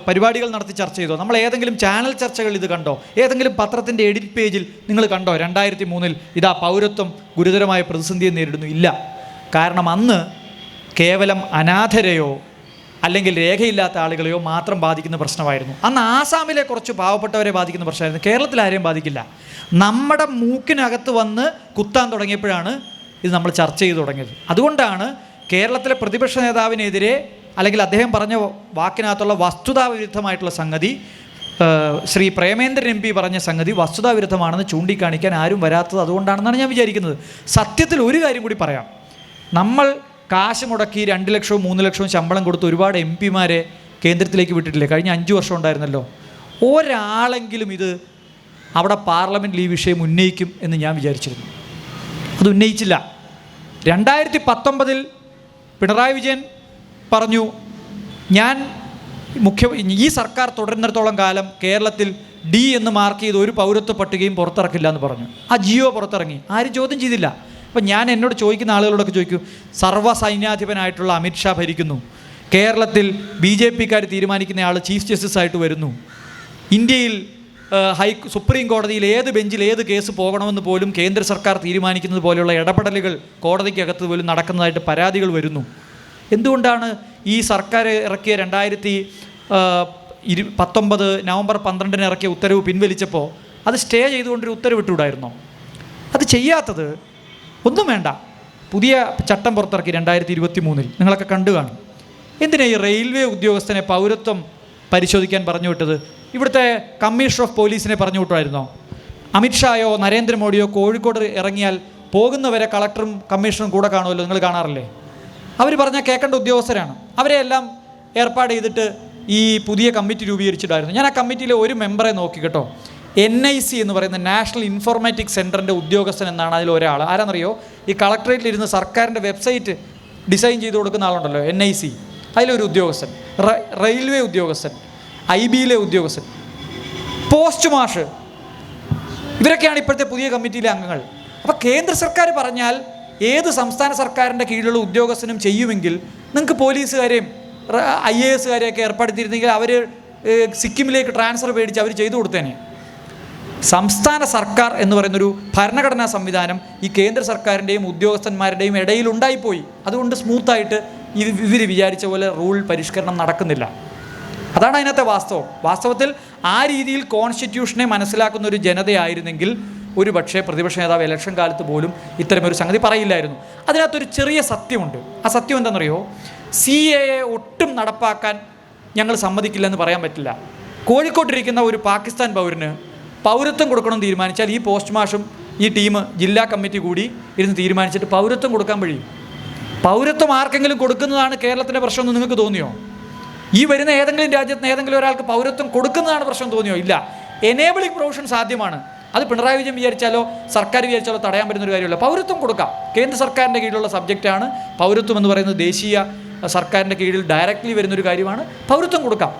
പരിപാടികൾ നടത്തി ചർച്ച ചെയ്തോ? നമ്മൾ ഏതെങ്കിലും ചാനൽ ചർച്ചകൾ ഇത് കണ്ടോ? ഏതെങ്കിലും പത്രത്തിൻ്റെ എഡിറ്റ് പേജിൽ നിങ്ങൾ കണ്ടോ 2003 ഇതാ പൗരത്വം ഗുരുതരമായ പ്രതിസന്ധിയെ നേരിടുന്നു? ഇല്ല. കാരണം അന്ന് കേവലം അനാഥരെയോ അല്ലെങ്കിൽ രേഖയില്ലാത്ത ആളുകളെയോ മാത്രം ബാധിക്കുന്ന പ്രശ്നമായിരുന്നു. അന്ന് ആസാമിലെ കുറച്ച് പാവപ്പെട്ടവരെ ബാധിക്കുന്ന പ്രശ്നമായിരുന്നു. കേരളത്തിൽ ആരെയും ബാധിക്കില്ല. നമ്മുടെ മൂക്കിനകത്ത് വന്ന് കുത്താൻ തുടങ്ങിയപ്പോഴാണ് ഇത് നമ്മൾ ചർച്ച ചെയ്തു തുടങ്ങിയത്. അതുകൊണ്ടാണ് കേരളത്തിലെ പ്രതിപക്ഷ നേതാവിനെതിരെ അല്ലെങ്കിൽ അദ്ദേഹം പറഞ്ഞ വാക്കിനകത്തുള്ള വസ്തുതാവിരുദ്ധമായിട്ടുള്ള സംഗതി, ശ്രീ പ്രേമേന്ദ്രൻ MP പറഞ്ഞ സംഗതി വസ്തുതാവിരുദ്ധമാണെന്ന് ചൂണ്ടിക്കാണിക്കാൻ ആരും വരാത്തത് അതുകൊണ്ടാണെന്നാണ് ഞാൻ വിചാരിക്കുന്നത്. സത്യത്തിൽ ഒരു കാര്യം കൂടി പറയാം. നമ്മൾ കാശ് മുടക്കി 2 ലക്ഷവും 3 ലക്ഷവും ശമ്പളം കൊടുത്ത് ഒരുപാട് MP-മാരെ കേന്ദ്രത്തിലേക്ക് വിട്ടിട്ടില്ലേ? കഴിഞ്ഞ 5 വർഷം ഉണ്ടായിരുന്നല്ലോ. ഒരാളെങ്കിലും ഇത് അവിടെ പാർലമെൻറ്റിൽ ഈ വിഷയം ഉന്നയിക്കും എന്ന് ഞാൻ വിചാരിച്ചിരുന്നു. അത് ഉന്നയിച്ചില്ല. 2019 പിണറായി വിജയൻ പറഞ്ഞു, ഞാൻ ഈ സർക്കാർ തുടരുന്നിടത്തോളം കാലം കേരളത്തിൽ D എന്ന് മാർക്ക് ചെയ്ത് ഒരു പൗരത്വ പട്ടികയും പുറത്തിറക്കില്ല എന്ന് പറഞ്ഞു. ആ ജിയോ പുറത്തിറങ്ങി. ആരും ചോദ്യം ചെയ്തില്ല. അപ്പം ഞാൻ എന്നോട് ചോദിക്കുന്ന ആളുകളോടൊക്കെ ചോദിക്കൂ, സർവ്വസൈന്യാധിപനായിട്ടുള്ള അമിത്ഷാ ഭരിക്കുന്നു, കേരളത്തിൽ BJP-ക്കാർ തീരുമാനിക്കുന്ന ആൾ ചീഫ് ജസ്റ്റിസ് ആയിട്ട് വരുന്നു, ഇന്ത്യയിൽ സുപ്രീം കോടതിയിൽ ഏത് ബെഞ്ചിൽ ഏത് കേസ് പോകണമെന്ന് പോലും കേന്ദ്ര സർക്കാർ തീരുമാനിക്കുന്നത് പോലെയുള്ള ഇടപെടലുകൾ കോടതിക്കകത്ത് പോലും നടക്കുന്നതായിട്ട് പരാതികൾ വരുന്നു. എന്തുകൊണ്ടാണ് ഈ സർക്കാർ ഇറക്കിയ 2019 നവംബർ 12 ഇറക്കിയ ഉത്തരവ് പിൻവലിച്ചപ്പോൾ അത് സ്റ്റേ ചെയ്തുകൊണ്ടൊരു ഉത്തരവിട്ടുകൂടായിരുന്നോ? അത് ചെയ്യാത്തത് ഒന്നും വേണ്ട. പുതിയ ചട്ടം പുറത്തിറക്കി 2023 നിങ്ങളൊക്കെ കണ്ടു കാണും. എന്തിനാ ഈ റെയിൽവേ ഉദ്യോഗസ്ഥനെ പൗരത്വം പരിശോധിക്കാൻ പറഞ്ഞു വിട്ടത്? ഇവിടുത്തെ കമ്മീഷണർ ഓഫ് പോലീസിനെ പറഞ്ഞു വിട്ടുമായിരുന്നോ? അമിത്ഷായോ നരേന്ദ്രമോദിയോ കോഴിക്കോട് ഇറങ്ങിയാൽ പോകുന്നവരെ കളക്ടറും കമ്മീഷണറും കൂടെ കാണുമല്ലോ, നിങ്ങൾ കാണാറില്ലേ? അവർ പറഞ്ഞാൽ കേൾക്കേണ്ട ഉദ്യോഗസ്ഥരാണ്. അവരെ എല്ലാം ഏർപ്പാട് ചെയ്തിട്ട് ഈ പുതിയ കമ്മിറ്റി രൂപീകരിച്ചിട്ടായിരുന്നു. ഞാൻ ആ കമ്മിറ്റിയിലെ ഒരു മെമ്പറെ നോക്കി കേട്ടോ. NIC എന്ന് പറയുന്ന നാഷണൽ ഇൻഫോർമാറ്റിക് സെൻറ്ററിൻ്റെ ഉദ്യോഗസ്ഥൻ എന്നാണ് അതിൽ ഒരാൾ. ആരാണെന്നറിയോ? ഈ കളക്ടറേറ്റിലിരുന്ന് സർക്കാരിൻ്റെ വെബ്സൈറ്റ് ഡിസൈൻ ചെയ്ത് കൊടുക്കുന്ന ആളുണ്ടല്ലോ, NIC, അതിലൊരു ഉദ്യോഗസ്ഥൻ, റെയിൽവേ ഉദ്യോഗസ്ഥൻ, IB-യിലെ ഉദ്യോഗസ്ഥൻ, പോസ്റ്റ് മാഷ്, ഇവരൊക്കെയാണ് ഇപ്പോഴത്തെ പുതിയ കമ്മിറ്റിയിലെ അംഗങ്ങൾ. അപ്പോൾ കേന്ദ്ര സർക്കാർ പറഞ്ഞാൽ ഏത് സംസ്ഥാന സർക്കാരിൻ്റെ കീഴിലുള്ള ഉദ്യോഗസ്ഥനും ചെയ്യുമെങ്കിൽ നിങ്ങൾക്ക് പോലീസുകാരെയും IAS-കാരെയൊക്കെ ഏർപ്പെടുത്തിയിരുന്നെങ്കിൽ അവർ സിക്കിമിലേക്ക് ട്രാൻസ്ഫർ മേടിച്ച് അവർ ചെയ്തു കൊടുത്തേനെ. സംസ്ഥാന സർക്കാർ എന്ന് പറയുന്നൊരു ഭരണഘടനാ സംവിധാനം ഈ കേന്ദ്ര സർക്കാരിൻ്റെയും ഉദ്യോഗസ്ഥന്മാരുടെയും ഇടയിൽ ഉണ്ടായിപ്പോയി. അതുകൊണ്ട് സ്മൂത്തായിട്ട് ഇവർ വിചാരിച്ച പോലെ റൂൾ പരിഷ്കരണം നടക്കുന്നില്ല. അതാണ് അതിനകത്തെ വാസ്തവത്തിൽ ആ രീതിയിൽ കോൺസ്റ്റിറ്റ്യൂഷനെ മനസ്സിലാക്കുന്ന ഒരു ജനതയായിരുന്നെങ്കിൽ ഒരു പക്ഷേ പ്രതിപക്ഷ നേതാവ് ഇലക്ഷൻ കാലത്ത് പോലും ഇത്തരമൊരു സംഗതി പറയില്ലായിരുന്നു. അതിനകത്തൊരു ചെറിയ സത്യമുണ്ട്. ആ സത്യം എന്താണെന്നറിയോ? CAA ഒട്ടും നടപ്പാക്കാൻ ഞങ്ങൾ സമ്മതിക്കില്ലെന്ന് പറയാൻ പറ്റില്ല. കോഴിക്കോട്ടിരിക്കുന്ന ഒരു പാകിസ്ഥാൻ പൗരന് പൗരത്വം കൊടുക്കണമെന്ന് തീരുമാനിച്ചാൽ ഈ പോസ്റ്റ് മാഷും ഈ ടീം ജില്ലാ കമ്മിറ്റി കൂടി ഇരുന്ന് തീരുമാനിച്ചിട്ട് പൗരത്വം കൊടുക്കാൻ കഴിയും. പൗരത്വം ആർക്കെങ്കിലും കൊടുക്കുന്നതാണ് കേരളത്തിൻ്റെ പ്രശ്നമെന്ന് നിങ്ങൾക്ക് തോന്നിയോ? ഈ വരുന്ന ഏതെങ്കിലും രാജ്യത്ത് ഏതെങ്കിലും ഒരാൾക്ക് പൗരത്വം കൊടുക്കുന്നതാണ് പ്രശ്നം തോന്നിയോ? ഇല്ല. എനേബിളിംഗ് പ്രൊവിഷൻ സാധ്യമാണ്. അത് പിണറായി വിജയൻ വിചാരിച്ചാലോ സർക്കാർ വിചാരിച്ചാലോ തടയാൻ പറ്റുന്നൊരു കാര്യമല്ല. പൗരത്വം കൊടുക്കാം. കേന്ദ്ര സർക്കാരിൻ്റെ കീഴിലുള്ള സബ്ജക്റ്റാണ് പൗരത്വം എന്ന് പറയുന്നത്. ദേശീയ സർക്കാരിൻ്റെ കീഴിൽ ഡയറക്റ്റ്ലി വരുന്നൊരു കാര്യമാണ്. പൗരത്വം കൊടുക്കാം.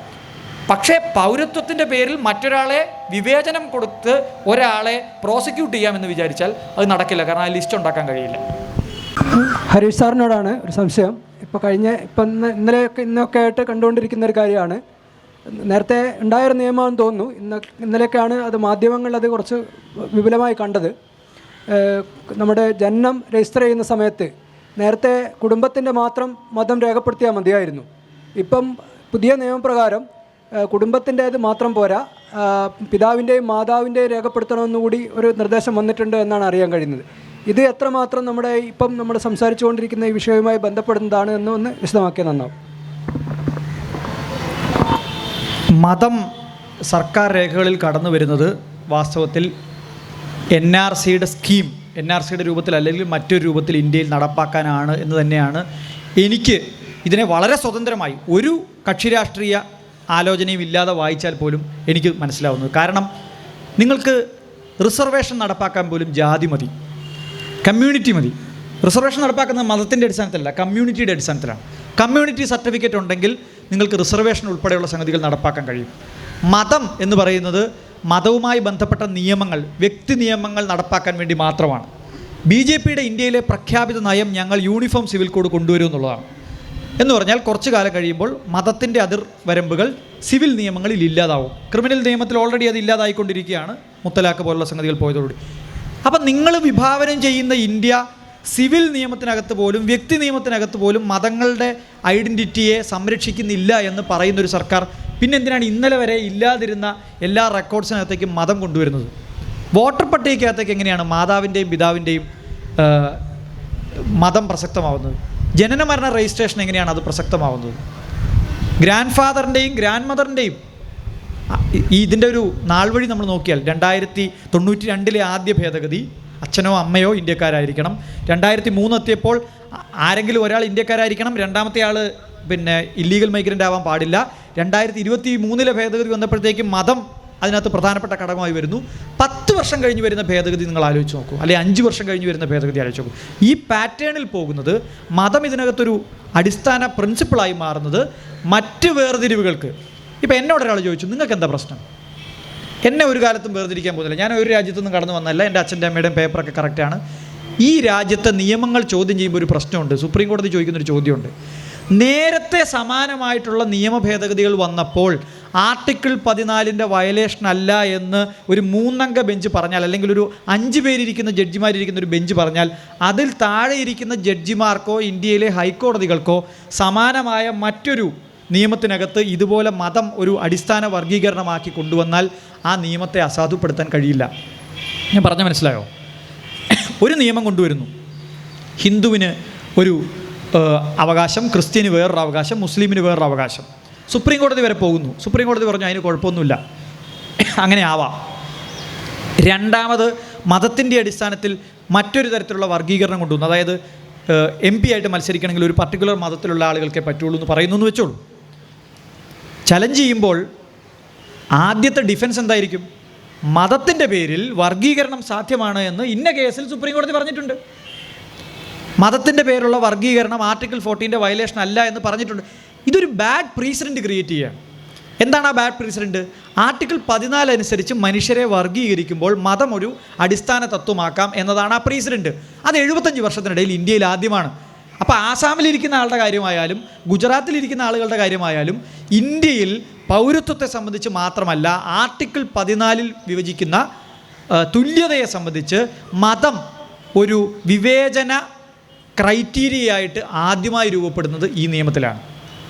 പക്ഷേ പൗരത്വത്തിൻ്റെ പേരിൽ മറ്റൊരാളെ വിവേചനം കൊടുത്ത് ഒരാളെ പ്രോസിക്യൂട്ട് ചെയ്യാമെന്ന് വിചാരിച്ചാൽ അത് നടക്കില്ല. കാരണം ആ ലിസ്റ്റ് ഉണ്ടാക്കാൻ കഴിയില്ല. ഹരീഷ് സാറിനോടാണ് ഒരു സംശയം. ഇപ്പം ഇന്നൊക്കെ ആയിട്ട് കണ്ടുകൊണ്ടിരിക്കുന്ന ഒരു കാര്യമാണ്. നേരത്തെ ഉണ്ടായൊരു നിയമമാണെന്ന് തോന്നുന്നു. ഇന്നലെയൊക്കെയാണ് അത് മാധ്യമങ്ങളിൽ അത് കുറച്ച് വിപുലമായി കണ്ടത്. നമ്മുടെ ജനനം രജിസ്റ്റർ ചെയ്യുന്ന സമയത്ത് നേരത്തെ കുടുംബത്തിൻ്റെ മാത്രം മതം രേഖപ്പെടുത്തിയാൽ മതിയായിരുന്നു. ഇപ്പം പുതിയ നിയമപ്രകാരം കുടുംബത്തിൻ്റേത് മാത്രം പോരാ, പിതാവിൻ്റെയും മാതാവിൻ്റെയും രേഖപ്പെടുത്തണമെന്നുകൂടി ഒരു നിർദ്ദേശം വന്നിട്ടുണ്ട് എന്നാണ് അറിയാൻ കഴിയുന്നത്. ഇത് എത്രമാത്രം നമ്മൾ സംസാരിച്ചുകൊണ്ടിരിക്കുന്ന ഈ വിഷയവുമായി ബന്ധപ്പെടുന്നതാണ് എന്ന് ഒന്ന് വിശദമാക്കിയാൽ നന്നാവും. മതം സർക്കാർ രേഖകളിൽ കടന്നു വരുന്നത് വാസ്തവത്തിൽ NRCയുടെ സ്കീം, NRCയുടെ രൂപത്തിൽ അല്ലെങ്കിൽ മറ്റൊരു രൂപത്തിൽ ഇന്ത്യയിൽ നടപ്പാക്കാനാണ് എന്ന് തന്നെയാണ് എനിക്ക് ഇതിനെ വളരെ സ്വതന്ത്രമായി ഒരു കക്ഷി രാഷ്ട്രീയ ആലോചനയും ഇല്ലാതെ വായിച്ചാൽ പോലും എനിക്ക് മനസ്സിലാവുന്നത്. കാരണം നിങ്ങൾക്ക് റിസർവേഷൻ നടപ്പാക്കാൻ പോലും ജാതി മതി, കമ്മ്യൂണിറ്റി മതി. റിസർവേഷൻ നടപ്പാക്കുന്നത് മതത്തിൻ്റെ അടിസ്ഥാനത്തിലല്ല, കമ്മ്യൂണിറ്റിയുടെ അടിസ്ഥാനത്തിലാണ്. കമ്മ്യൂണിറ്റി സർട്ടിഫിക്കറ്റ് ഉണ്ടെങ്കിൽ നിങ്ങൾക്ക് റിസർവേഷൻ ഉൾപ്പെടെയുള്ള സംഗതികൾ നടപ്പാക്കാൻ കഴിയും. മതം എന്ന് പറയുന്നത് മതവുമായി ബന്ധപ്പെട്ട നിയമങ്ങൾ, വ്യക്തി നിയമങ്ങൾ നടപ്പാക്കാൻ വേണ്ടി മാത്രമാണ്. BJPയുടെ ഇന്ത്യയിലെ പ്രഖ്യാപിത നയം ഞങ്ങൾ യൂണിഫോം സിവിൽ കോഡ് കൊണ്ടുവരും എന്നുള്ളതാണ്. എന്ന് പറഞ്ഞാൽ കുറച്ചു കാലം കഴിയുമ്പോൾ മതത്തിൻ്റെ അതിർവരമ്പുകൾ സിവിൽ നിയമങ്ങളിൽ ഇല്ലാതാവും. ക്രിമിനൽ നിയമത്തിൽ ഓൾറെഡി അത് ഇല്ലാതായിക്കൊണ്ടിരിക്കുകയാണ്, മുത്തലാഖ് പോലുള്ള സംഗതികൾ പോയതോടുകൂടി. അപ്പം നിങ്ങൾ വിഭാവനം ചെയ്യുന്ന ഇന്ത്യ സിവിൽ നിയമത്തിനകത്ത് പോലും വ്യക്തി നിയമത്തിനകത്ത് പോലും മതങ്ങളുടെ ഐഡൻറ്റിറ്റിയെ സംരക്ഷിക്കുന്നില്ല എന്ന് പറയുന്നൊരു സർക്കാർ പിന്നെ എന്തിനാണ് ഇന്നലെ വരെ ഇല്ലാതിരുന്ന എല്ലാ റെക്കോർഡ്സിനകത്തേക്കും മതം കൊണ്ടുവരുന്നത്? വോട്ടർ പട്ടികയ്ക്കകത്തേക്ക് എങ്ങനെയാണ് മാതാവിൻ്റെയും പിതാവിൻ്റെയും മതം പ്രസക്തമാവുന്നത്? ജനന മരണ രജിസ്ട്രേഷൻ എങ്ങനെയാണ് അത് പ്രസക്തമാവുന്നത്? ഗ്രാൻഡ് ഫാദറിൻ്റെയും ഗ്രാൻഡ് മദറിൻ്റെയും ഇതിൻ്റെ ഒരു നാൾ വഴി നമ്മൾ നോക്കിയാൽ 1992 ആദ്യ ഭേദഗതി അച്ഛനോ അമ്മയോ ഇന്ത്യക്കാരായിരിക്കണം. 2003 എത്തിയപ്പോൾ ആരെങ്കിലും ഒരാൾ ഇന്ത്യക്കാരായിരിക്കണം, രണ്ടാമത്തെ ആൾ പിന്നെ ഇല്ലീഗൽ മൈഗ്രൻ്റ് ആവാൻ പാടില്ല. 2023 ഭേദഗതി വന്നപ്പോഴത്തേക്കും മതം അതിനകത്ത് പ്രധാനപ്പെട്ട ഘടകമായി വരുന്നു. 10 വർഷം കഴിഞ്ഞ് വരുന്ന ഭേദഗതി നിങ്ങൾ ആലോചിച്ച് നോക്കൂ, അല്ലെങ്കിൽ 5 വർഷം കഴിഞ്ഞ് വരുന്ന ഭേദഗതി ആലോചിച്ച് നോക്കൂ. ഈ പാറ്റേണിൽ പോകുന്നത് മതം ഇതിനകത്തൊരു അടിസ്ഥാന പ്രിൻസിപ്പിളായി മാറുന്നത് മറ്റ് വേർതിരിവുകൾക്ക്. ഇപ്പോൾ എന്നോടൊരാൾ ചോദിച്ചു, നിങ്ങൾക്ക് എന്താ പ്രശ്നം? എന്നെ ഒരു കാലത്തും വേർതിരിക്കാൻ പോകുന്നില്ല. ഞാൻ ഒരു രാജ്യത്തു നിന്നും കടന്നു വന്നല്ല, എൻ്റെ അച്ഛൻ്റെ അമ്മയുടെയും പേപ്പറൊക്കെ കറക്റ്റാണ്. ഈ രാജ്യത്തെ നിയമങ്ങൾ ചോദ്യം ചെയ്യുമ്പോൾ ഒരു പ്രശ്നമുണ്ട്. സുപ്രീം കോടതി ചോദിക്കുന്നൊരു ചോദ്യമുണ്ട്. നേരത്തെ സമാനമായിട്ടുള്ള നിയമ ഭേദഗതികൾ വന്നപ്പോൾ ആർട്ടിക്കിൾ 14 വയലേഷൻ അല്ല എന്ന് ഒരു 3 ബെഞ്ച് പറഞ്ഞാൽ, അല്ലെങ്കിൽ ഒരു 5 പേരിരിക്കുന്ന ജഡ്ജിമാരിരിക്കുന്ന ഒരു ബെഞ്ച് പറഞ്ഞാൽ, അതിൽ താഴെ ഇരിക്കുന്ന ജഡ്ജിമാർക്കോ ഇന്ത്യയിലെ ഹൈക്കോടതികൾക്കോ സമാനമായ മറ്റൊരു നിയമത്തിനകത്ത് ഇതുപോലെ മതം ഒരു അടിസ്ഥാന വർഗീകരണമാക്കി കൊണ്ടുവന്നാൽ ആ നിയമത്തെ അസാധുപ്പെടുത്താൻ കഴിയില്ല. ഞാൻ പറഞ്ഞ മനസ്സിലായോ? ഒരു നിയമം കൊണ്ടുവരുന്നു, ഹിന്ദുവിന് ഒരു അവകാശം, ക്രിസ്ത്യന് വേറൊരു അവകാശം, മുസ്ലിമിന് വേറൊരു അവകാശം. സുപ്രീം കോടതി വരെ പോകുന്നു. സുപ്രീം കോടതി പറഞ്ഞു അതിന് കുഴപ്പമൊന്നുമില്ല, അങ്ങനെ ആവാം. രണ്ടാമത് മതത്തിൻ്റെ അടിസ്ഥാനത്തിൽ മറ്റൊരു തരത്തിലുള്ള വർഗീകരണം കൊണ്ടുവന്നു. അതായത് MP ആയിട്ട് മത്സരിക്കണമെങ്കിൽ ഒരു പർട്ടിക്കുലർ മതത്തിലുള്ള ആളുകൾക്കേ പറ്റുള്ളൂ എന്ന് പറയുന്നു എന്ന് വെച്ചോളൂ. ചലഞ്ച് ചെയ്യുമ്പോൾ ആദ്യത്തെ ഡിഫൻസ് എന്തായിരിക്കും? മതത്തിൻ്റെ പേരിൽ വർഗീകരണം സാധ്യമാണ് എന്ന് ഇന്ന കേസിൽ സുപ്രീം കോടതി പറഞ്ഞിട്ടുണ്ട്. മതത്തിൻ്റെ പേരുള്ള വർഗീകരണം ആർട്ടിക്കിൾ 14 വയലേഷൻ അല്ല എന്ന് പറഞ്ഞിട്ടുണ്ട്. ഇതൊരു ബാഡ് പ്രീസിഡൻറ്റ് ക്രിയേറ്റ് ചെയ്യുകയാണ്. എന്താണ് ആ ബാഡ് പ്രീസിഡൻറ്റ്? ആർട്ടിക്കിൾ 14 അനുസരിച്ച് മനുഷ്യരെ വർഗീകരിക്കുമ്പോൾ മതം ഒരു അടിസ്ഥാന തത്വമാക്കാം എന്നതാണ് ആ പ്രീസിഡൻറ്റ്. അത് 75 വർഷത്തിനിടയിൽ ഇന്ത്യയിൽ ആദ്യമാണ്. അപ്പോൾ ആസാമിലിരിക്കുന്ന ആളുടെ കാര്യമായാലും ഗുജറാത്തിലിരിക്കുന്ന ആളുകളുടെ കാര്യമായാലും ഇന്ത്യയിൽ പൗരത്വത്തെ സംബന്ധിച്ച് മാത്രമല്ല, ആർട്ടിക്കിൾ 14 വിഭജിക്കുന്ന തുല്യതയെ സംബന്ധിച്ച് മതം ഒരു വിവേചന ക്രൈറ്റീരിയയായിട്ട് ആദ്യമായി രൂപപ്പെടുന്നത് ഈ നിയമത്തിലാണ്.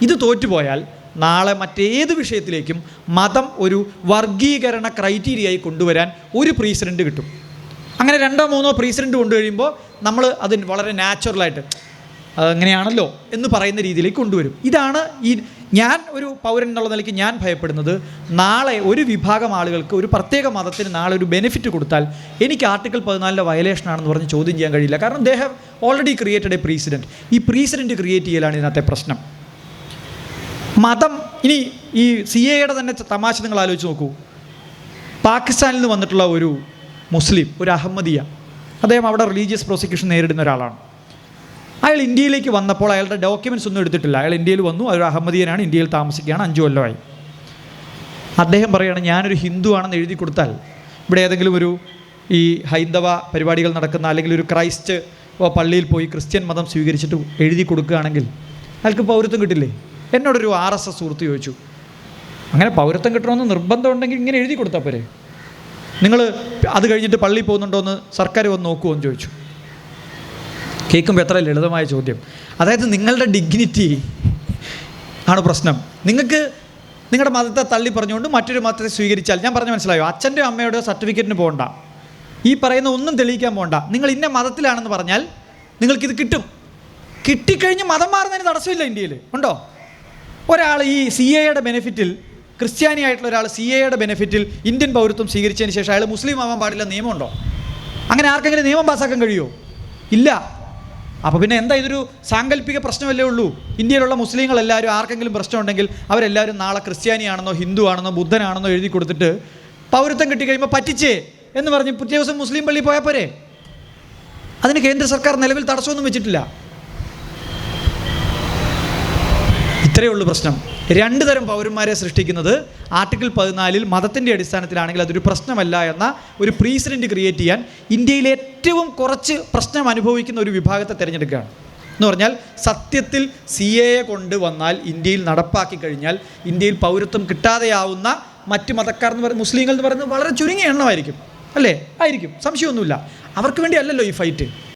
ഇത് തോറ്റുപോയാൽ നാളെ മറ്റേത് വിഷയത്തിലേക്കും മതം ഒരു വർഗീകരണ ക്രൈറ്റീരിയയായി കൊണ്ടുവരാൻ ഒരു പ്രീസിഡൻറ്റ് കിട്ടും. അങ്ങനെ 2 3 പ്രീസിഡൻറ്റ് കൊണ്ടുകഴിയുമ്പോൾ നമ്മൾ അതിന് വളരെ നാച്ചുറലായിട്ട് അങ്ങനെയാണല്ലോ എന്ന് പറയുന്ന രീതിയിലേക്ക് കൊണ്ടുവരും. ഇതാണ് ഞാൻ ഒരു പൗരൻ എന്നുള്ള നിലയ്ക്ക് ഞാൻ ഭയപ്പെടുന്നത്. നാളെ ഒരു വിഭാഗം ആളുകൾക്ക് ഒരു പ്രത്യേക മതത്തിന് നാളെ ഒരു ബെനിഫിറ്റ് കൊടുത്താൽ എനിക്ക് ആർട്ടിക്കിൾ 14 വയലേഷൻ ആണെന്ന് പറഞ്ഞ് ചോദ്യം ചെയ്യാൻ കഴിയില്ല. കാരണം they have already created a precedent. ഈ പ്രീസിഡൻറ്റ് ക്രിയേറ്റ് ചെയ്യലാണ് ഇതിനകത്തെ പ്രശ്നം. മതം ഇനി ഈ CAA തന്നെ തമാശ നിങ്ങൾ ആലോചിച്ച് നോക്കൂ. പാകിസ്ഥാനിൽ നിന്ന് വന്നിട്ടുള്ള ഒരു മുസ്ലിം, ഒരു അഹമ്മദിയ, അദ്ദേഹം അവിടെ റിലീജിയസ് പ്രോസിക്യൂഷൻ നേരിടുന്ന ഒരാളാണ്. അയാൾ ഇന്ത്യയിലേക്ക് വന്നപ്പോൾ അയാളുടെ ഡോക്യുമെൻറ്റ്സ് ഒന്നും എടുത്തിട്ടില്ല. അയാൾ ഇന്ത്യയിൽ വന്നു, ഒരു അഹമ്മദിയനാണ്, ഇന്ത്യയിൽ താമസിക്കുകയാണ്, 5 കൊല്ലമായി. അദ്ദേഹം പറയുകയാണ്, ഞാനൊരു ഹിന്ദു ആണെന്ന് എഴുതി കൊടുത്താൽ ഇവിടെ ഏതെങ്കിലും ഒരു ഈ ഹൈന്ദവ പരിപാടികൾ നടക്കുന്ന അല്ലെങ്കിൽ ഒരു ക്രൈസ്റ്റ് പള്ളിയിൽ പോയി ക്രിസ്ത്യൻ മതം സ്വീകരിച്ചിട്ട് എഴുതി കൊടുക്കുകയാണെങ്കിൽ അയാൾക്ക് പൗരത്വം കിട്ടില്ലേ? എന്നോടൊരു RSS സുഹൃത്ത് ചോദിച്ചു, അങ്ങനെ പൗരത്വം കിട്ടണമെന്ന് നിർബന്ധമുണ്ടെങ്കിൽ ഇങ്ങനെ എഴുതി കൊടുത്താൽ പോരെ, നിങ്ങൾ അത് കഴിഞ്ഞിട്ട് പള്ളിയിൽ പോകുന്നുണ്ടോ എന്ന് സർക്കാർ വന്ന് നോക്കുമോ എന്ന് ചോദിച്ചു. കേൾക്കുമ്പോൾ എത്ര ലളിതമായ ചോദ്യം. അതായത് നിങ്ങളുടെ ഡിഗ്നിറ്റി ആണ് പ്രശ്നം. നിങ്ങൾക്ക് നിങ്ങളുടെ മതത്തെ തള്ളി പറഞ്ഞുകൊണ്ട് മറ്റൊരു മതത്തെ സ്വീകരിച്ചാൽ, ഞാൻ പറഞ്ഞ മനസ്സിലായോ? അച്ഛൻ്റെയോ അമ്മയുടെയോ സർട്ടിഫിക്കറ്റിന് പോകണ്ട, ഈ പറയുന്ന ഒന്നും തെളിയിക്കാൻ പോകണ്ട. നിങ്ങൾ ഇന്ന മതത്തിലാണെന്ന് പറഞ്ഞാൽ നിങ്ങൾക്കിത് കിട്ടും. കിട്ടിക്കഴിഞ്ഞ് മതം മാറുന്നതിന് തടസ്സമില്ല. ഇന്ത്യയിൽ ഉണ്ടോ? ഒരാൾ ഈ CAA ബെനിഫിറ്റിൽ, ക്രിസ്ത്യാനി ആയിട്ടുള്ള ഒരാൾ CAA ബെനിഫിറ്റിൽ ഇന്ത്യൻ പൗരത്വം സ്വീകരിച്ചതിന് ശേഷം അയാൾ മുസ്ലിം ആവാൻ പാടില്ല നിയമമുണ്ടോ? അങ്ങനെ ആർക്കെങ്കിലും നിയമം പാസ്സാക്കാൻ കഴിയുമോ? ഇല്ല. അപ്പോൾ പിന്നെ എന്താ, ഇതൊരു സാങ്കല്പിക പ്രശ്നമല്ലേ ഉള്ളൂ. ഇന്ത്യയിലുള്ള മുസ്ലിങ്ങളെല്ലാവരും ആർക്കെങ്കിലും പ്രശ്നമുണ്ടെങ്കിൽ അവരെല്ലാവരും നാളെ ക്രിസ്ത്യാനിയാണെന്നോ ഹിന്ദു ആണെന്നോ ബുദ്ധനാണെന്നോ എഴുതി കൊടുത്തിട്ട് പൗരത്വം കിട്ടിക്കഴിയുമ്പോൾ പറ്റിച്ചേ എന്ന് പറഞ്ഞ് പിറ്റേ ദിവസം മുസ്ലിം പള്ളി പോയാൽ പോരെ? അതിന് കേന്ദ്ര സർക്കാർ നിലവിൽ തടസ്സമൊന്നും വെച്ചിട്ടില്ല. ഇത്രയേ ഉള്ളൂ പ്രശ്നം. രണ്ട് തരം പൗരന്മാരെ സൃഷ്ടിക്കുന്നത് ആർട്ടിക്കിൾ 14 മതത്തിൻ്റെ അടിസ്ഥാനത്തിലാണെങ്കിൽ അതൊരു പ്രശ്നമല്ല എന്ന ഒരു പ്രീസിഡൻറ്റ് ക്രിയേറ്റ് ചെയ്യാൻ ഇന്ത്യയിലെ ഏറ്റവും കുറച്ച് പ്രശ്നം അനുഭവിക്കുന്ന ഒരു വിഭാഗത്തെ തിരഞ്ഞെടുക്കുകയാണ്. എന്ന് പറഞ്ഞാൽ സത്യത്തിൽ CAA കൊണ്ടുവന്നാൽ ഇന്ത്യയിൽ നടപ്പാക്കി കഴിഞ്ഞാൽ ഇന്ത്യയിൽ പൗരത്വം കിട്ടാതെയാവുന്ന മറ്റ് മതക്കാർ എന്ന് പറയുന്നത് മുസ്ലിങ്ങൾ എന്ന് പറയുന്നത് വളരെ ചുരുങ്ങിയ എണ്ണമായിരിക്കും, അല്ലേ? ആയിരിക്കും, സംശയമൊന്നുമില്ല. അവർക്ക് വേണ്ടി അല്ലല്ലോ ഈ ഫൈറ്റ്.